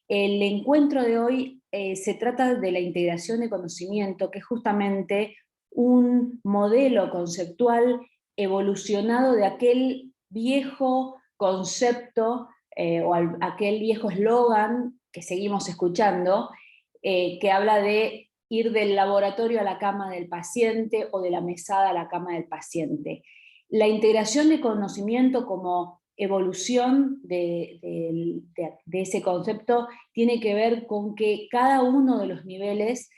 el encuentro de hoy se trata de la integración de conocimiento, que es justamente un modelo conceptual evolucionado de aquel viejo concepto o aquel viejo eslogan que seguimos escuchando, que habla de ir del laboratorio a la cama del paciente o de la mesada a la cama del paciente. La integración de conocimiento como evolución de ese concepto tiene que ver con que cada uno de los niveles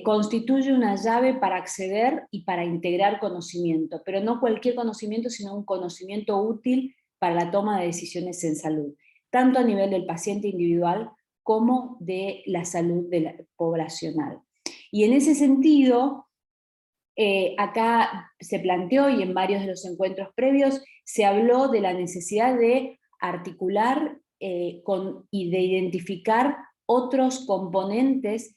constituye una llave para acceder y para integrar conocimiento, pero no cualquier conocimiento, sino un conocimiento útil para la toma de decisiones en salud, tanto a nivel del paciente individual como de la salud poblacional. Y en ese sentido, acá se planteó, y en varios de los encuentros previos, se habló de la necesidad de articular y de identificar otros componentes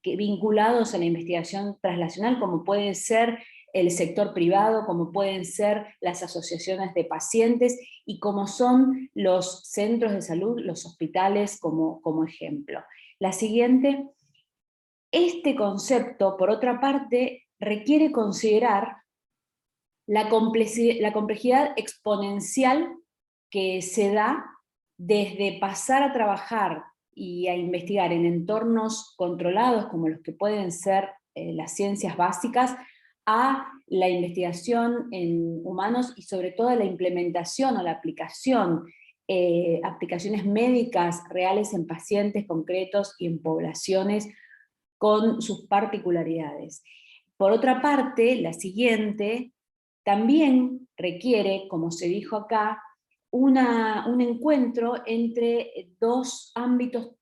vinculados a la investigación translacional, como pueden ser el sector privado, como pueden ser las asociaciones de pacientes, y como son los centros de salud, los hospitales como ejemplo. La siguiente: este concepto, por otra parte, requiere considerar la complejidad exponencial que se da desde pasar a trabajar y a investigar en entornos controlados, como los que pueden ser las ciencias básicas, a la investigación en humanos y sobre todo a la implementación o la aplicación, aplicaciones médicas reales en pacientes concretos y en poblaciones con sus particularidades. Por otra parte, la siguiente también requiere, como se dijo acá, un encuentro entre dos ámbitos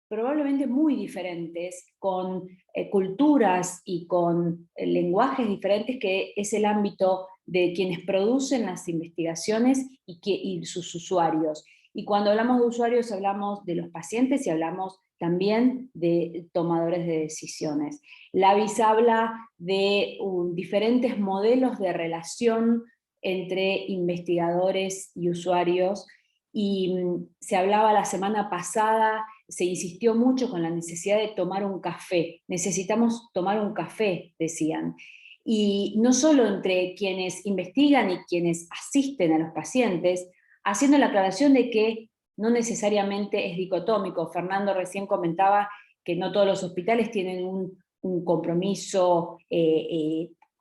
probablemente muy diferentes, con culturas y con lenguajes diferentes, que es el ámbito de quienes producen las investigaciones y sus usuarios. Y cuando hablamos de usuarios hablamos de los pacientes y hablamos también de tomadores de decisiones. Lavis habla de diferentes modelos de relación entre investigadores y usuarios, y se hablaba la semana pasada, se insistió mucho con la necesidad de tomar un café. Necesitamos tomar un café, decían. Y no solo entre quienes investigan y quienes asisten a los pacientes, haciendo la aclaración de que no necesariamente es dicotómico. Fernando recién comentaba que no todos los hospitales tienen un compromiso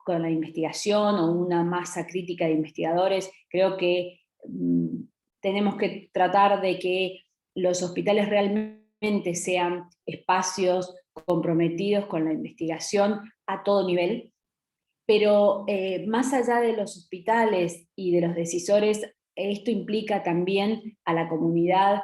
con la investigación o una masa crítica de investigadores. Creo que tenemos que tratar de que los hospitales realmente sean espacios comprometidos con la investigación a todo nivel, pero más allá de los hospitales y de los decisores, esto implica también a la comunidad,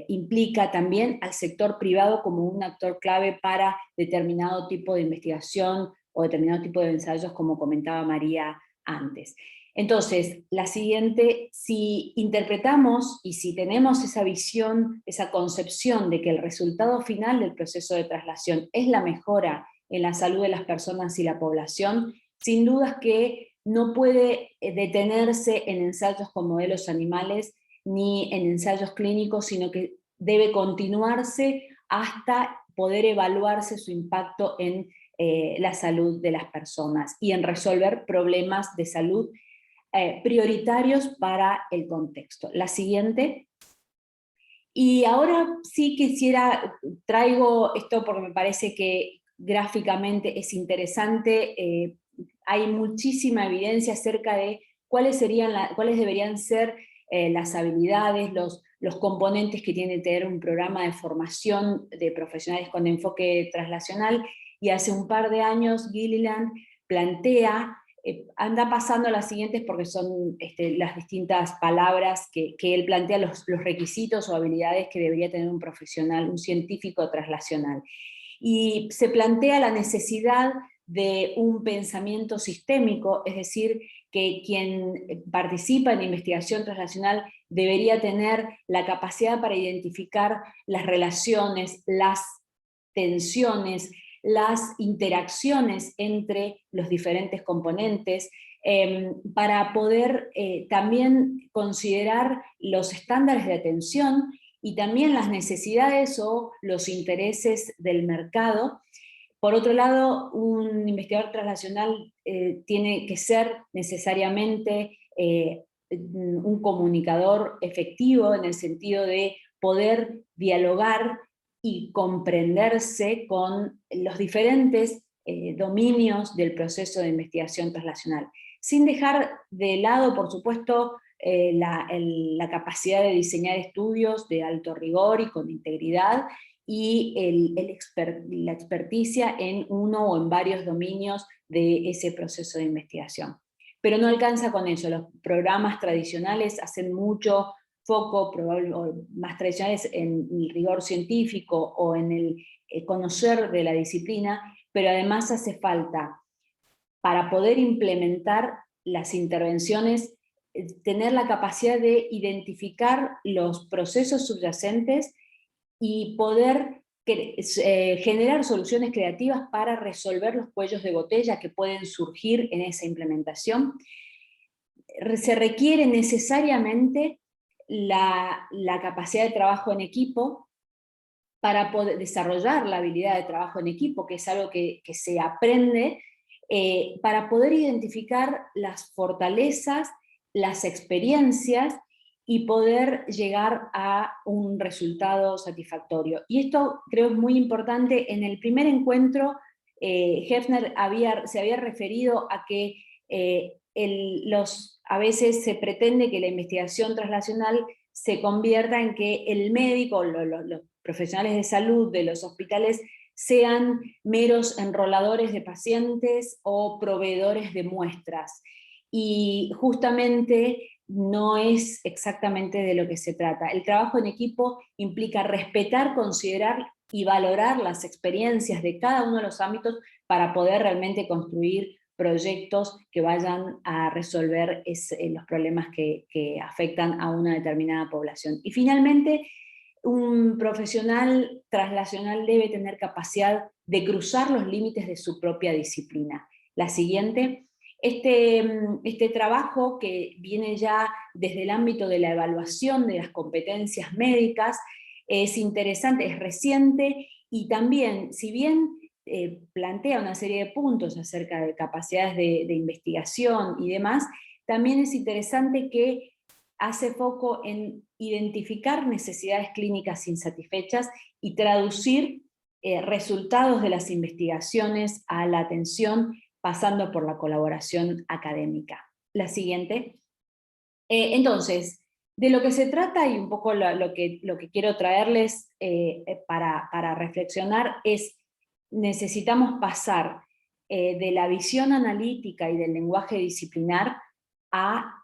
implica también al sector privado como un actor clave para determinado tipo de investigación o determinado tipo de ensayos, como comentaba María antes. Entonces, la siguiente, si interpretamos y si tenemos esa visión, esa concepción de que el resultado final del proceso de traslación es la mejora en la salud de las personas y la población, sin dudas que no puede detenerse en ensayos con modelos animales ni en ensayos clínicos, sino que debe continuarse hasta poder evaluarse su impacto en la salud de las personas y en resolver problemas de salud prioritarios para el contexto. La siguiente. Y ahora sí traigo esto porque me parece que gráficamente es interesante, hay muchísima evidencia acerca de cuáles deberían ser las habilidades, los componentes que tiene que tener un programa de formación de profesionales con enfoque traslacional, y hace un par de años Gilliland plantea, anda pasando a las siguientes porque son las distintas palabras que él plantea, los requisitos o habilidades que debería tener un profesional, un científico traslacional. Y se plantea la necesidad de un pensamiento sistémico, es decir, que quien participa en investigación traslacional debería tener la capacidad para identificar las relaciones, las tensiones, las interacciones entre los diferentes componentes, para poder también considerar los estándares de atención y también las necesidades o los intereses del mercado. Por otro lado, un investigador traslacional tiene que ser necesariamente un comunicador efectivo, en el sentido de poder dialogar y comprenderse con los diferentes dominios del proceso de investigación traslacional, sin dejar de lado, por supuesto, la capacidad de diseñar estudios de alto rigor y con integridad, y la experticia en uno o en varios dominios de ese proceso de investigación. Pero no alcanza con eso. Los programas tradicionales hacen mucho foco, o más tradicionales, en el rigor científico o en el conocer de la disciplina, pero además hace falta, para poder implementar las intervenciones, tener la capacidad de identificar los procesos subyacentes y poder generar soluciones creativas para resolver los cuellos de botella que pueden surgir en esa implementación. Se requiere necesariamente la capacidad de trabajo en equipo para poder desarrollar la habilidad de trabajo en equipo, que es algo que se aprende, para poder identificar las fortalezas, las experiencias, y poder llegar a un resultado satisfactorio. Y esto creo es muy importante. En el primer encuentro, Hefner se había referido a que a veces se pretende que la investigación traslacional se convierta en que el médico, los profesionales de salud de los hospitales, sean meros enroladores de pacientes o proveedores de muestras. Y justamente no es exactamente de lo que se trata. El trabajo en equipo implica respetar, considerar y valorar las experiencias de cada uno de los ámbitos para poder realmente construir proyectos que vayan a resolver los problemas que afectan a una determinada población. Y finalmente, un profesional traslacional debe tener capacidad de cruzar los límites de su propia disciplina. La siguiente. Este trabajo, que viene ya desde el ámbito de la evaluación de las competencias médicas, es interesante, es reciente, y también, si bien plantea una serie de puntos acerca de capacidades de investigación y demás, también es interesante que hace foco en identificar necesidades clínicas insatisfechas y traducir resultados de las investigaciones a la atención, pasando por la colaboración académica. La siguiente. Entonces, De lo que se trata, y un poco lo que quiero traerles para reflexionar, es necesitamos pasar de la visión analítica y del lenguaje disciplinar a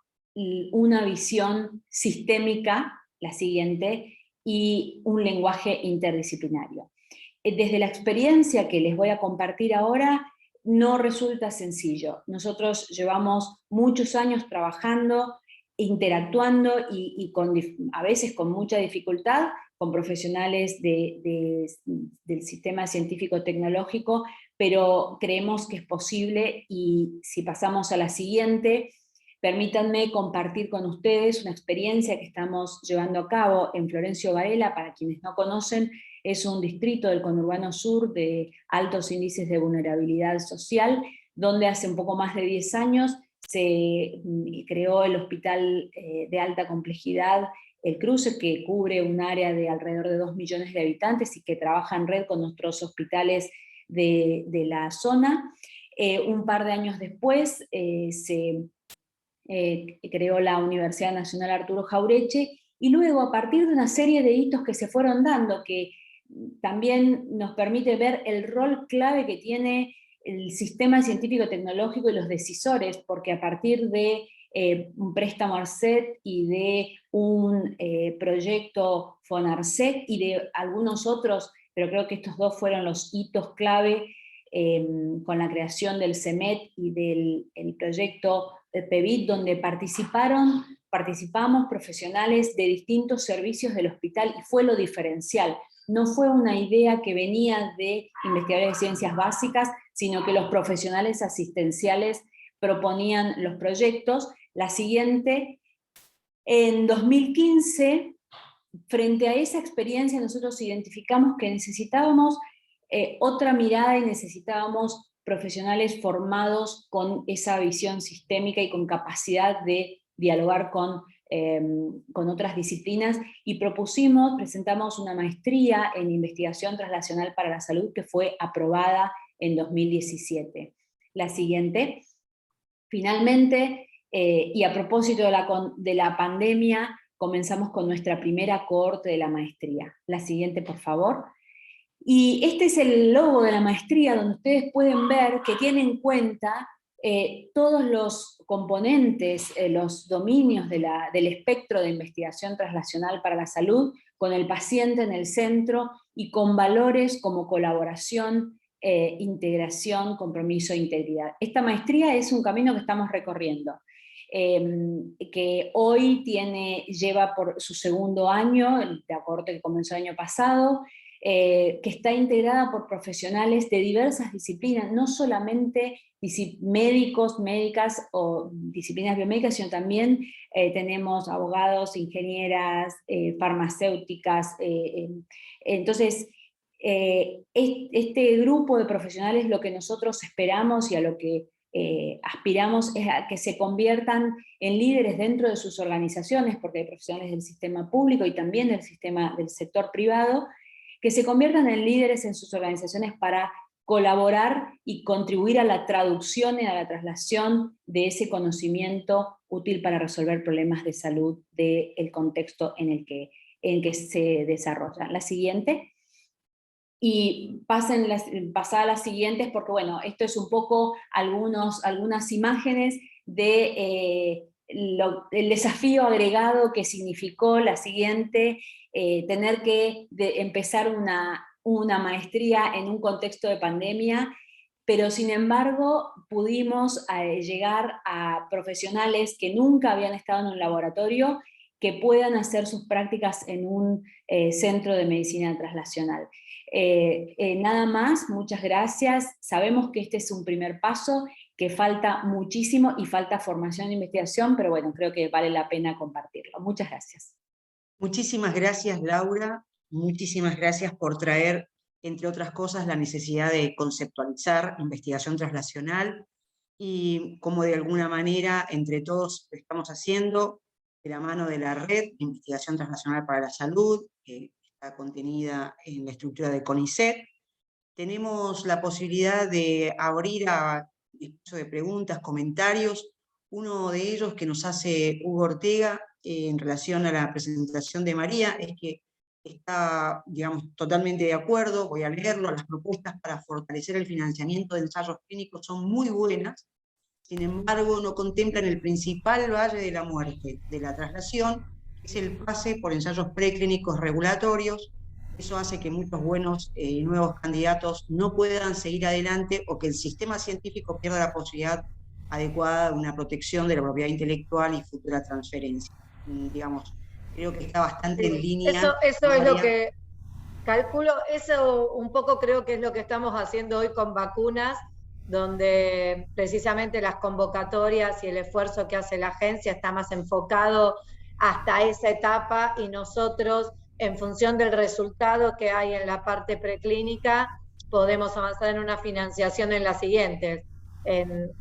una visión sistémica, la siguiente, y un lenguaje interdisciplinario. Desde la experiencia que les voy a compartir ahora, no resulta sencillo. Nosotros llevamos muchos años trabajando, interactuando y a veces con mucha dificultad con profesionales del sistema científico-tecnológico, pero creemos que es posible, y si pasamos a la siguiente, permítanme compartir con ustedes una experiencia que estamos llevando a cabo en Florencio Varela. Para quienes no conocen, es un distrito del conurbano sur de altos índices de vulnerabilidad social, donde hace un poco más de 10 años se creó el Hospital de Alta Complejidad El Cruce, que cubre un área de alrededor de 2 millones de habitantes y que trabaja en red con nuestros hospitales de la zona. Un par de años después se creó la Universidad Nacional Arturo Jauretche, y luego, a partir de una serie de hitos que se fueron dando, que también nos permite ver el rol clave que tiene el sistema científico-tecnológico y los decisores, porque a partir de un préstamo ARCET y de un proyecto FONARCET y de algunos otros, pero creo que estos dos fueron los hitos clave, con la creación del CEMET y del proyecto PEVIT, donde participamos profesionales de distintos servicios del hospital, y fue lo diferencial. No fue una idea que venía de investigadores de ciencias básicas, sino que los profesionales asistenciales proponían los proyectos. La siguiente, en 2015, frente a esa experiencia, nosotros identificamos que necesitábamos otra mirada, y necesitábamos profesionales formados con esa visión sistémica y con capacidad de dialogar con otras disciplinas, y presentamos una maestría en investigación translacional para la salud, que fue aprobada en 2017. La siguiente. Finalmente, y a propósito de la pandemia, comenzamos con nuestra primera cohorte de la maestría. La siguiente, por favor. Y este es el logo de la maestría, donde ustedes pueden ver que tiene en cuenta todos los componentes, los dominios del espectro de investigación translacional para la salud, con el paciente en el centro y con valores como colaboración, integración, compromiso e integridad. Esta maestría es un camino que estamos recorriendo, que hoy lleva por su segundo año, el cohorte que comenzó el año pasado, que está integrada por profesionales de diversas disciplinas, no solamente médicos, médicas o disciplinas biomédicas, sino también tenemos abogados, ingenieras, farmacéuticas. Entonces, este grupo de profesionales, lo que nosotros esperamos y a lo que aspiramos es a que se conviertan en líderes dentro de sus organizaciones, porque hay profesionales del sistema público y también del sector privado, que se conviertan en líderes en sus organizaciones para colaborar y contribuir a la traducción y a la traslación de ese conocimiento útil para resolver problemas de salud del contexto en el que se desarrollan. La siguiente. Y pasar a las siguientes, porque bueno, esto es un poco algunas imágenes de el desafío agregado que significó la siguiente, tener que empezar una maestría en un contexto de pandemia, pero sin embargo pudimos llegar a profesionales que nunca habían estado en un laboratorio, que puedan hacer sus prácticas en un centro de medicina translacional. Nada más, muchas gracias. Sabemos que este es un primer paso, que falta muchísimo y falta formación e investigación, pero bueno, creo que vale la pena compartirlo. Muchas gracias. Muchísimas gracias, Laura. Muchísimas gracias por traer, entre otras cosas, la necesidad de conceptualizar investigación translacional, y como de alguna manera entre todos lo estamos haciendo, de la mano de la Red de Investigación Translacional para la Salud, que está contenida en la estructura de CONICET. Tenemos la posibilidad de abrir a espacio de preguntas, comentarios, Uno de ellos que nos hace Hugo Ortega en relación a la presentación de María es que está, digamos, totalmente de acuerdo, voy a leerlo, las propuestas para fortalecer el financiamiento de ensayos clínicos son muy buenas, sin embargo no contemplan el principal valle de la muerte, de la traslación, que es el pase por ensayos preclínicos regulatorios. Eso hace que muchos buenos y nuevos candidatos no puedan seguir adelante o que el sistema científico pierda la posibilidad adecuada de una protección de la propiedad intelectual y futura transferencia. Digamos, creo que está bastante en línea. Eso es lo que calculo, eso un poco creo que es lo que estamos haciendo hoy con vacunas, donde precisamente las convocatorias y el esfuerzo que hace la agencia está más enfocado hasta esa etapa, y nosotros, en función del resultado que hay en la parte preclínica, podemos avanzar en una financiación en las siguientes.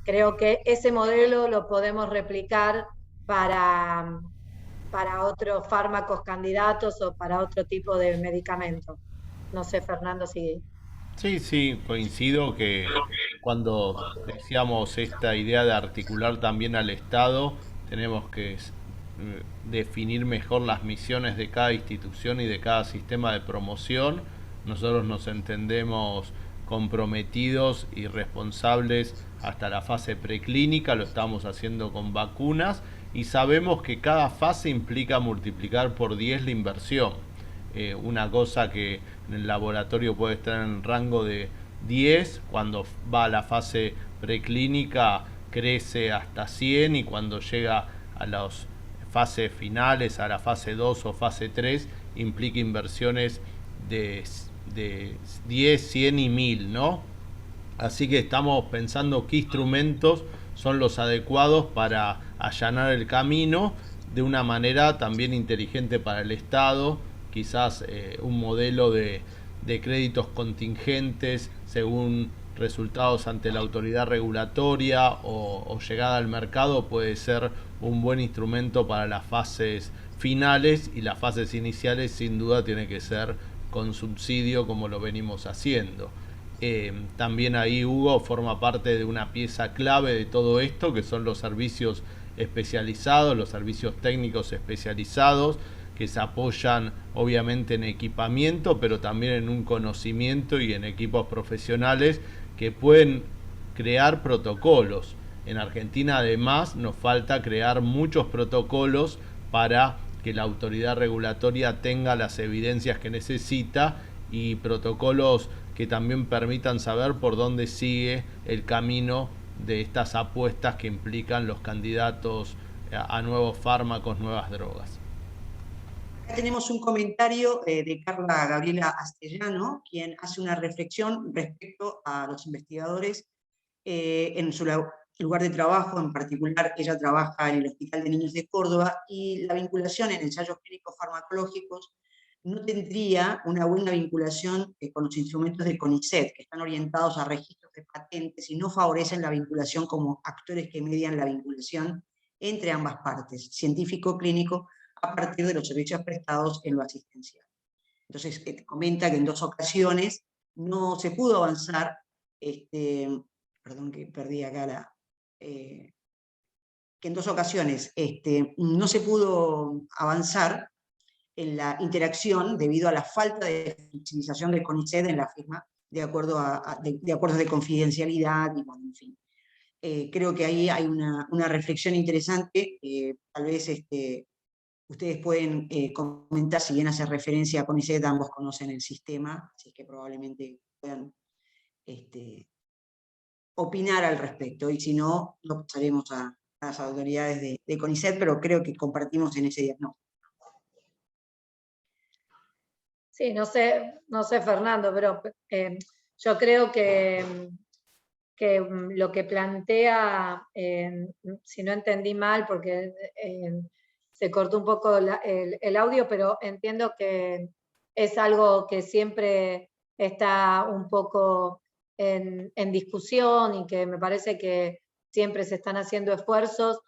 Creo que ese modelo lo podemos replicar para otros fármacos candidatos o para otro tipo de medicamentos. No sé, Fernando, si... Sí, sí, coincido que cuando decíamos esta idea de articular también al Estado, tenemos que definir mejor las misiones de cada institución y de cada sistema de promoción. Nosotros nos entendemos comprometidos y responsables hasta la fase preclínica, lo estamos haciendo con vacunas y sabemos que cada fase implica multiplicar por 10 la inversión. Una cosa que en el laboratorio puede estar en rango de 10, cuando va a la fase preclínica crece hasta 100 y cuando llega a las fases finales, a la fase 2 o fase 3, implica inversiones de 10, 100 y 1000, ¿no? Así que estamos pensando qué instrumentos son los adecuados para allanar el camino de una manera también inteligente para el Estado, quizás un modelo de créditos contingentes según resultados ante la autoridad regulatoria o llegada al mercado puede ser un buen instrumento para las fases finales, y las fases iniciales sin duda tiene que ser con subsidio como lo venimos haciendo. También ahí Hugo forma parte de una pieza clave de todo esto, que son los servicios especializados, los servicios técnicos especializados, que se apoyan obviamente en equipamiento, pero también en un conocimiento y en equipos profesionales que pueden crear protocolos. En Argentina además nos falta crear muchos protocolos para que la autoridad regulatoria tenga las evidencias que necesita, y protocolos que también permitan saber por dónde sigue el camino de estas apuestas que implican los candidatos a nuevos fármacos, nuevas drogas. Acá tenemos un comentario de Carla Gabriela Astellano, quien hace una reflexión respecto a los investigadores en su lugar de trabajo. En particular, ella trabaja en el Hospital de Niños de Córdoba, y la vinculación en ensayos clínicos farmacológicos no tendría una buena vinculación con los instrumentos del CONICET, que están orientados a registros de patentes y no favorecen la vinculación como actores que median la vinculación entre ambas partes, científico-clínico, a partir de los servicios prestados en lo asistencial. Entonces, comenta que en 2 ocasiones no se pudo avanzar, perdón que perdí acá que en 2 ocasiones no se pudo avanzar en la interacción debido a la falta de flexibilización del CONICET en la firma de acuerdos de confidencialidad, y bueno, en fin. Creo que ahí hay una reflexión interesante, tal vez ustedes pueden comentar, si bien hace referencia a CONICET, ambos conocen el sistema, así que probablemente puedan opinar al respecto, y si no, lo pasaremos a las autoridades de CONICET, pero creo que compartimos en ese diagnóstico. Sí, no sé, Fernando, pero yo creo que lo que plantea, si no entendí mal, porque se cortó un poco el audio, pero entiendo que es algo que siempre está un poco en discusión, y que me parece que siempre se están haciendo esfuerzos,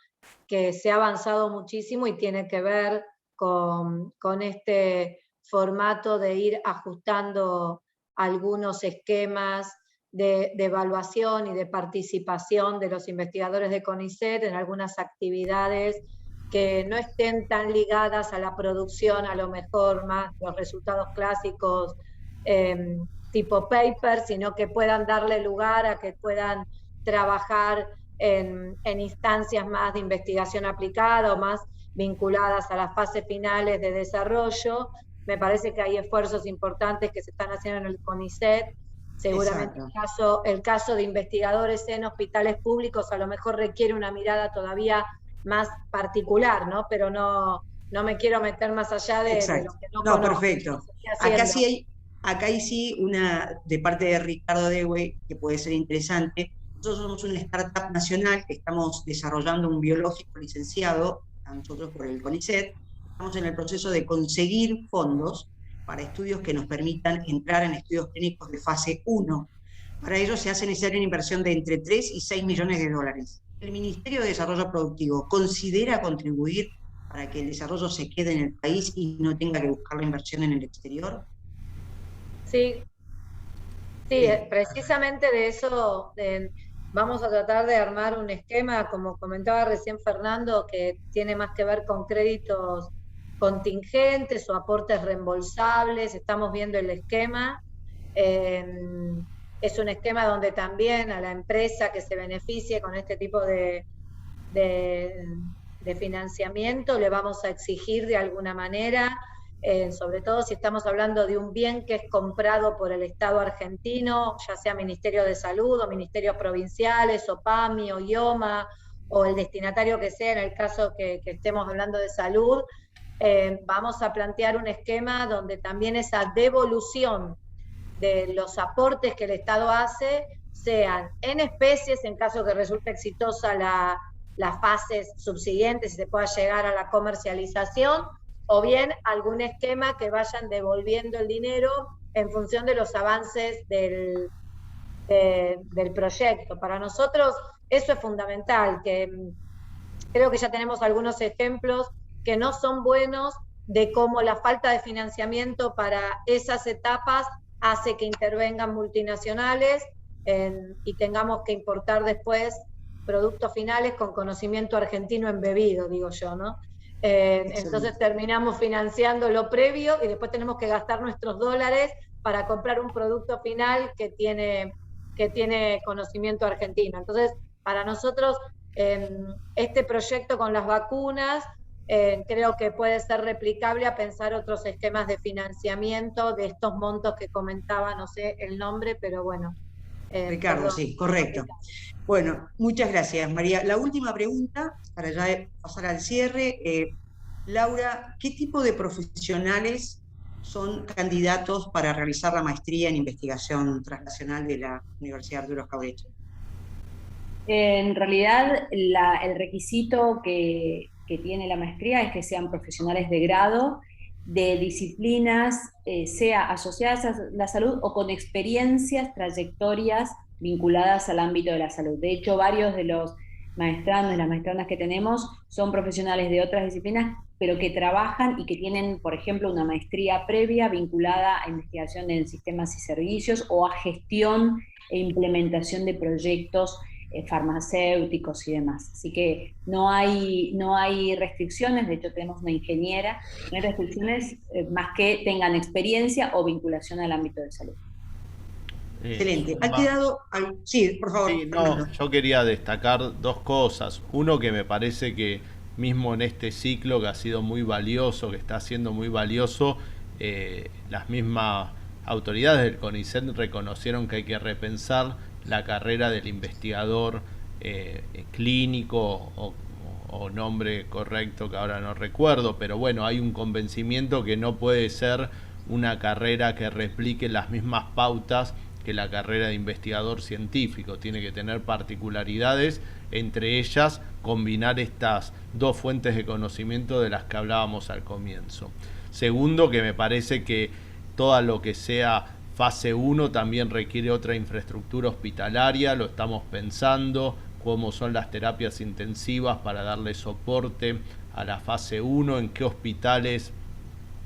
que se ha avanzado muchísimo y tiene que ver con este formato de ir ajustando algunos esquemas de evaluación y de participación de los investigadores de CONICET en algunas actividades que no estén tan ligadas a la producción, a lo mejor más los resultados clásicos tipo paper, sino que puedan darle lugar a que puedan trabajar en instancias más de investigación aplicada o más vinculadas a las fases finales de desarrollo. Me parece que hay esfuerzos importantes que se están haciendo en el CONICET. Seguramente el caso de investigadores en hospitales públicos a lo mejor requiere una mirada todavía más particular, ¿no? Pero no me quiero meter más allá de lo que no conozco. Perfecto. Acá sí una de parte de Ricardo Dehue que puede ser interesante. Nosotros somos una startup nacional que estamos desarrollando un biológico licenciado, a nosotros por el CONICET. Estamos en el proceso de conseguir fondos para estudios que nos permitan entrar en estudios clínicos de fase 1. Para ello se hace necesaria una inversión de entre 3 y 6 millones de dólares. ¿El Ministerio de Desarrollo Productivo considera contribuir para que el desarrollo se quede en el país y no tenga que buscar la inversión en el exterior? Sí, precisamente de eso vamos a tratar de armar un esquema, como comentaba recién Fernando, que tiene más que ver con créditos contingentes o aportes reembolsables. Estamos viendo el esquema. Es un esquema donde también a la empresa que se beneficie con este tipo de financiamiento le vamos a exigir de alguna manera, sobre todo si estamos hablando de un bien que es comprado por el Estado argentino, ya sea Ministerio de Salud o ministerios provinciales, o PAMI, o IOMA, o el destinatario que sea en el caso que estemos hablando de salud. Vamos a plantear un esquema donde también esa devolución de los aportes que el Estado hace sean en especies, en caso que resulte exitosa las fases subsiguientes y se pueda llegar a la comercialización, o bien algún esquema que vayan devolviendo el dinero en función de los avances del proyecto. Para nosotros eso es fundamental, que creo que ya tenemos algunos ejemplos que no son buenos de cómo la falta de financiamiento para esas etapas hace que intervengan multinacionales y tengamos que importar después productos finales con conocimiento argentino embebido, digo yo, ¿no? Entonces terminamos financiando lo previo y después tenemos que gastar nuestros dólares para comprar un producto final que tiene conocimiento argentino. Entonces, para nosotros, este proyecto con las vacunas, creo que puede ser replicable a pensar otros esquemas de financiamiento de estos montos que comentaba, no sé el nombre, pero bueno. Ricardo, perdón, sí, correcto. Bueno, muchas gracias, María. La última pregunta, para ya pasar al cierre. Laura, ¿qué tipo de profesionales son candidatos para realizar la maestría en investigación transnacional de la Universidad Arturo Escauricho? En realidad, el requisito que tiene la maestría es que sean profesionales de grado, de disciplinas, sea asociadas a la salud o con experiencias, trayectorias vinculadas al ámbito de la salud. De hecho, varios de los maestrandos y las maestranas que tenemos son profesionales de otras disciplinas, pero que trabajan y que tienen, por ejemplo, una maestría previa vinculada a investigación en sistemas y servicios o a gestión e implementación de proyectos farmacéuticos y demás. Así que no hay restricciones, de hecho tenemos una ingeniera, no hay restricciones más que tengan experiencia o vinculación al ámbito de salud. Excelente. Ha quedado... Sí, por favor. Sí, no, yo quería destacar dos cosas. Uno, que me parece que mismo en este ciclo que ha sido muy valioso, que está siendo muy valioso, las mismas autoridades del CONICET reconocieron que hay que repensar la carrera del investigador clínico o nombre correcto que ahora no recuerdo, pero bueno, hay un convencimiento que no puede ser una carrera que replique las mismas pautas que la carrera de investigador científico. Tiene que tener particularidades, entre ellas combinar estas dos fuentes de conocimiento de las que hablábamos al comienzo. Segundo, que me parece que todo lo que sea fase 1 también requiere otra infraestructura hospitalaria, lo estamos pensando, cómo son las terapias intensivas para darle soporte a la fase 1, en qué hospitales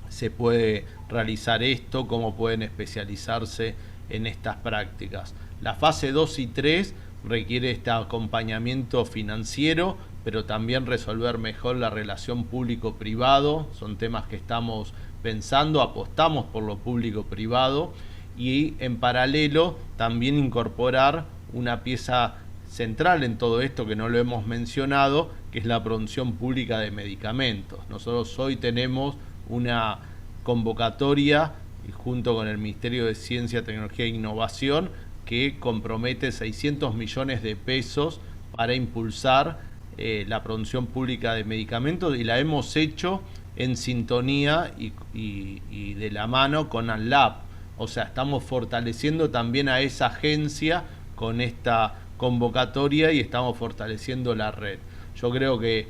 se puede realizar esto, cómo pueden especializarse en estas prácticas. La fase 2 y 3 requiere este acompañamiento financiero, pero también resolver mejor la relación público-privado. Son temas que estamos pensando, apostamos por lo público-privado, y en paralelo también incorporar una pieza central en todo esto que no lo hemos mencionado, que es la producción pública de medicamentos. Nosotros hoy tenemos una convocatoria junto con el Ministerio de Ciencia, Tecnología e Innovación que compromete 600 millones de pesos para impulsar la producción pública de medicamentos, y la hemos hecho en sintonía y de la mano con ANLAB. O sea, estamos fortaleciendo también a esa agencia con esta convocatoria y estamos fortaleciendo la red. Yo creo que,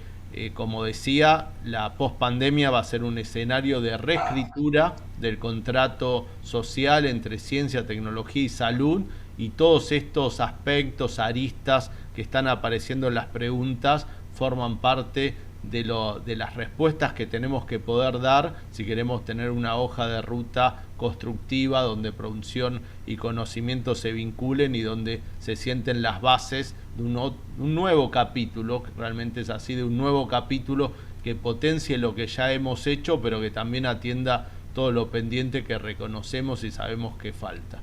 como decía, la pospandemia va a ser un escenario de reescritura del contrato social entre ciencia, tecnología y salud, y todos estos aspectos, aristas que están apareciendo en las preguntas, forman parte de las respuestas que tenemos que poder dar si queremos tener una hoja de ruta constructiva donde producción y conocimiento se vinculen y donde se sienten las bases de un nuevo capítulo, que realmente es así, de un nuevo capítulo que potencie lo que ya hemos hecho, pero que también atienda todo lo pendiente que reconocemos y sabemos que falta.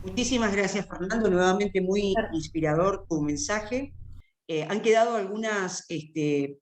Muchísimas gracias, Fernando. Nuevamente muy inspirador tu mensaje. Han quedado algunas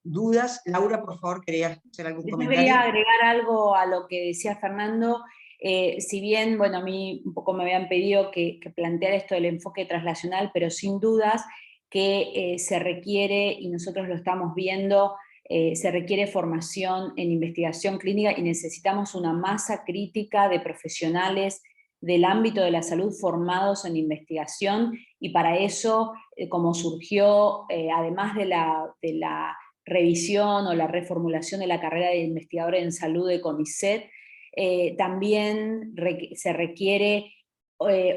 dudas. Laura, por favor, ¿querías hacer algún Yo comentario? quería agregar algo a lo que decía Fernando. Si bien, bueno, a mí un poco me habían pedido que planteara esto del enfoque traslacional, pero sin dudas que se requiere, y nosotros lo estamos viendo, se requiere formación en investigación clínica y necesitamos una masa crítica de profesionales del ámbito de la salud formados en investigación, y para eso, como surgió, además de la revisión o la reformulación de la carrera de investigador en salud de CONICET, también se requiere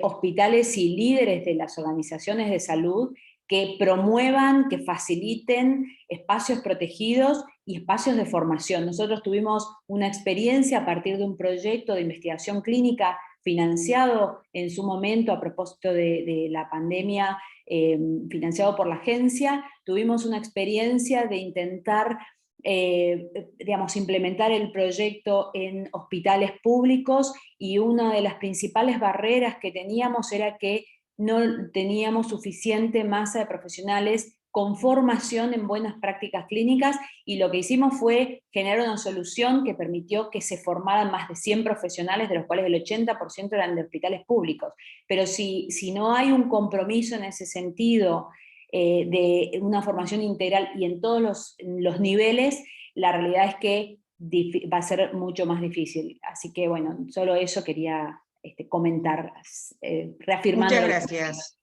hospitales y líderes de las organizaciones de salud que promuevan, que faciliten espacios protegidos y espacios de formación. Nosotros tuvimos una experiencia a partir de un proyecto de investigación clínica financiado en su momento a propósito de la pandemia, financiado por la agencia. Tuvimos una experiencia de intentar implementar el proyecto en hospitales públicos, y una de las principales barreras que teníamos era que no teníamos suficiente masa de profesionales con formación en buenas prácticas clínicas, y lo que hicimos fue generar una solución que permitió que se formaran más de 100 profesionales, de los cuales el 80% eran de hospitales públicos. Pero si no hay un compromiso en ese sentido, de una formación integral y en todos los niveles, la realidad es que va a ser mucho más difícil. Así que bueno, solo eso quería comentar, reafirmando. Muchas gracias.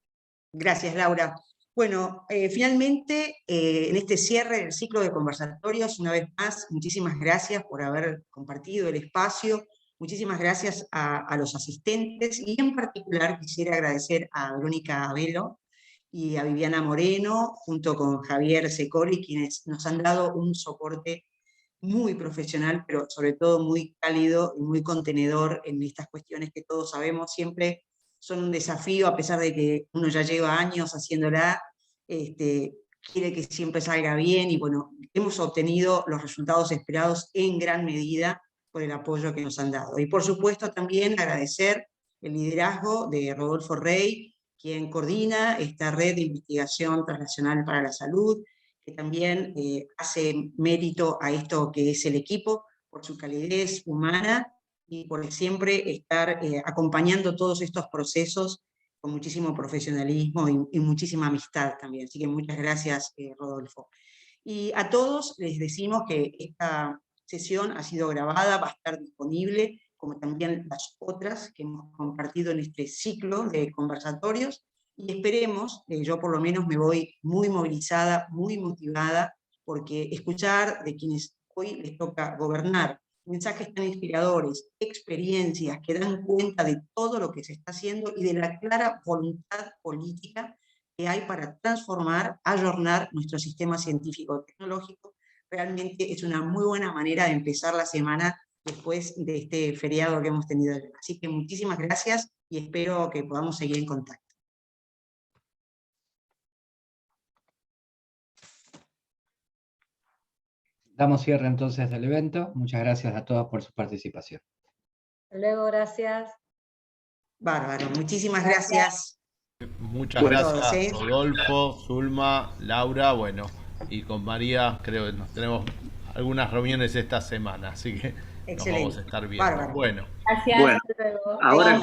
Gracias, Laura. Bueno, finalmente, en este cierre del ciclo de conversatorios, una vez más, muchísimas gracias por haber compartido el espacio, muchísimas gracias a los asistentes, y en particular quisiera agradecer a Verónica Abelo y a Viviana Moreno, junto con Javier Secori, quienes nos han dado un soporte muy profesional, pero sobre todo muy cálido y muy contenedor en estas cuestiones que todos sabemos siempre son un desafío, a pesar de que uno ya lleva años haciéndola, quiere que siempre salga bien, y bueno, hemos obtenido los resultados esperados en gran medida por el apoyo que nos han dado. Y por supuesto también agradecer el liderazgo de Rodolfo Rey, quien coordina esta red de investigación transnacional para la salud, que también hace mérito a esto que es el equipo, por su calidez humana y por siempre estar acompañando todos estos procesos con muchísimo profesionalismo y muchísima amistad también. Así que muchas gracias, Rodolfo. Y a todos les decimos que esta sesión ha sido grabada, va a estar disponible, como también las otras que hemos compartido en este ciclo de conversatorios, y esperemos, yo por lo menos me voy muy movilizada, muy motivada, porque escuchar de quienes hoy les toca gobernar mensajes tan inspiradores, experiencias que dan cuenta de todo lo que se está haciendo y de la clara voluntad política que hay para transformar, ayornar nuestro sistema científico-tecnológico, realmente es una muy buena manera de empezar la semana después de este feriado que hemos tenido. Así que muchísimas gracias y espero que podamos seguir en contacto. Damos cierre entonces del evento. Muchas gracias a todos por su participación. Hasta luego, gracias. Bárbaro, muchísimas gracias. Muchas Bueno, gracias, todos, ¿eh? Rodolfo, Zulma, Laura, bueno, y con María creo que nos tenemos algunas reuniones esta semana, así que nos Excelente. vamos a estar viendo. Bárbaro. Bueno. Gracias. Bueno, Hasta luego. ahora Vamos.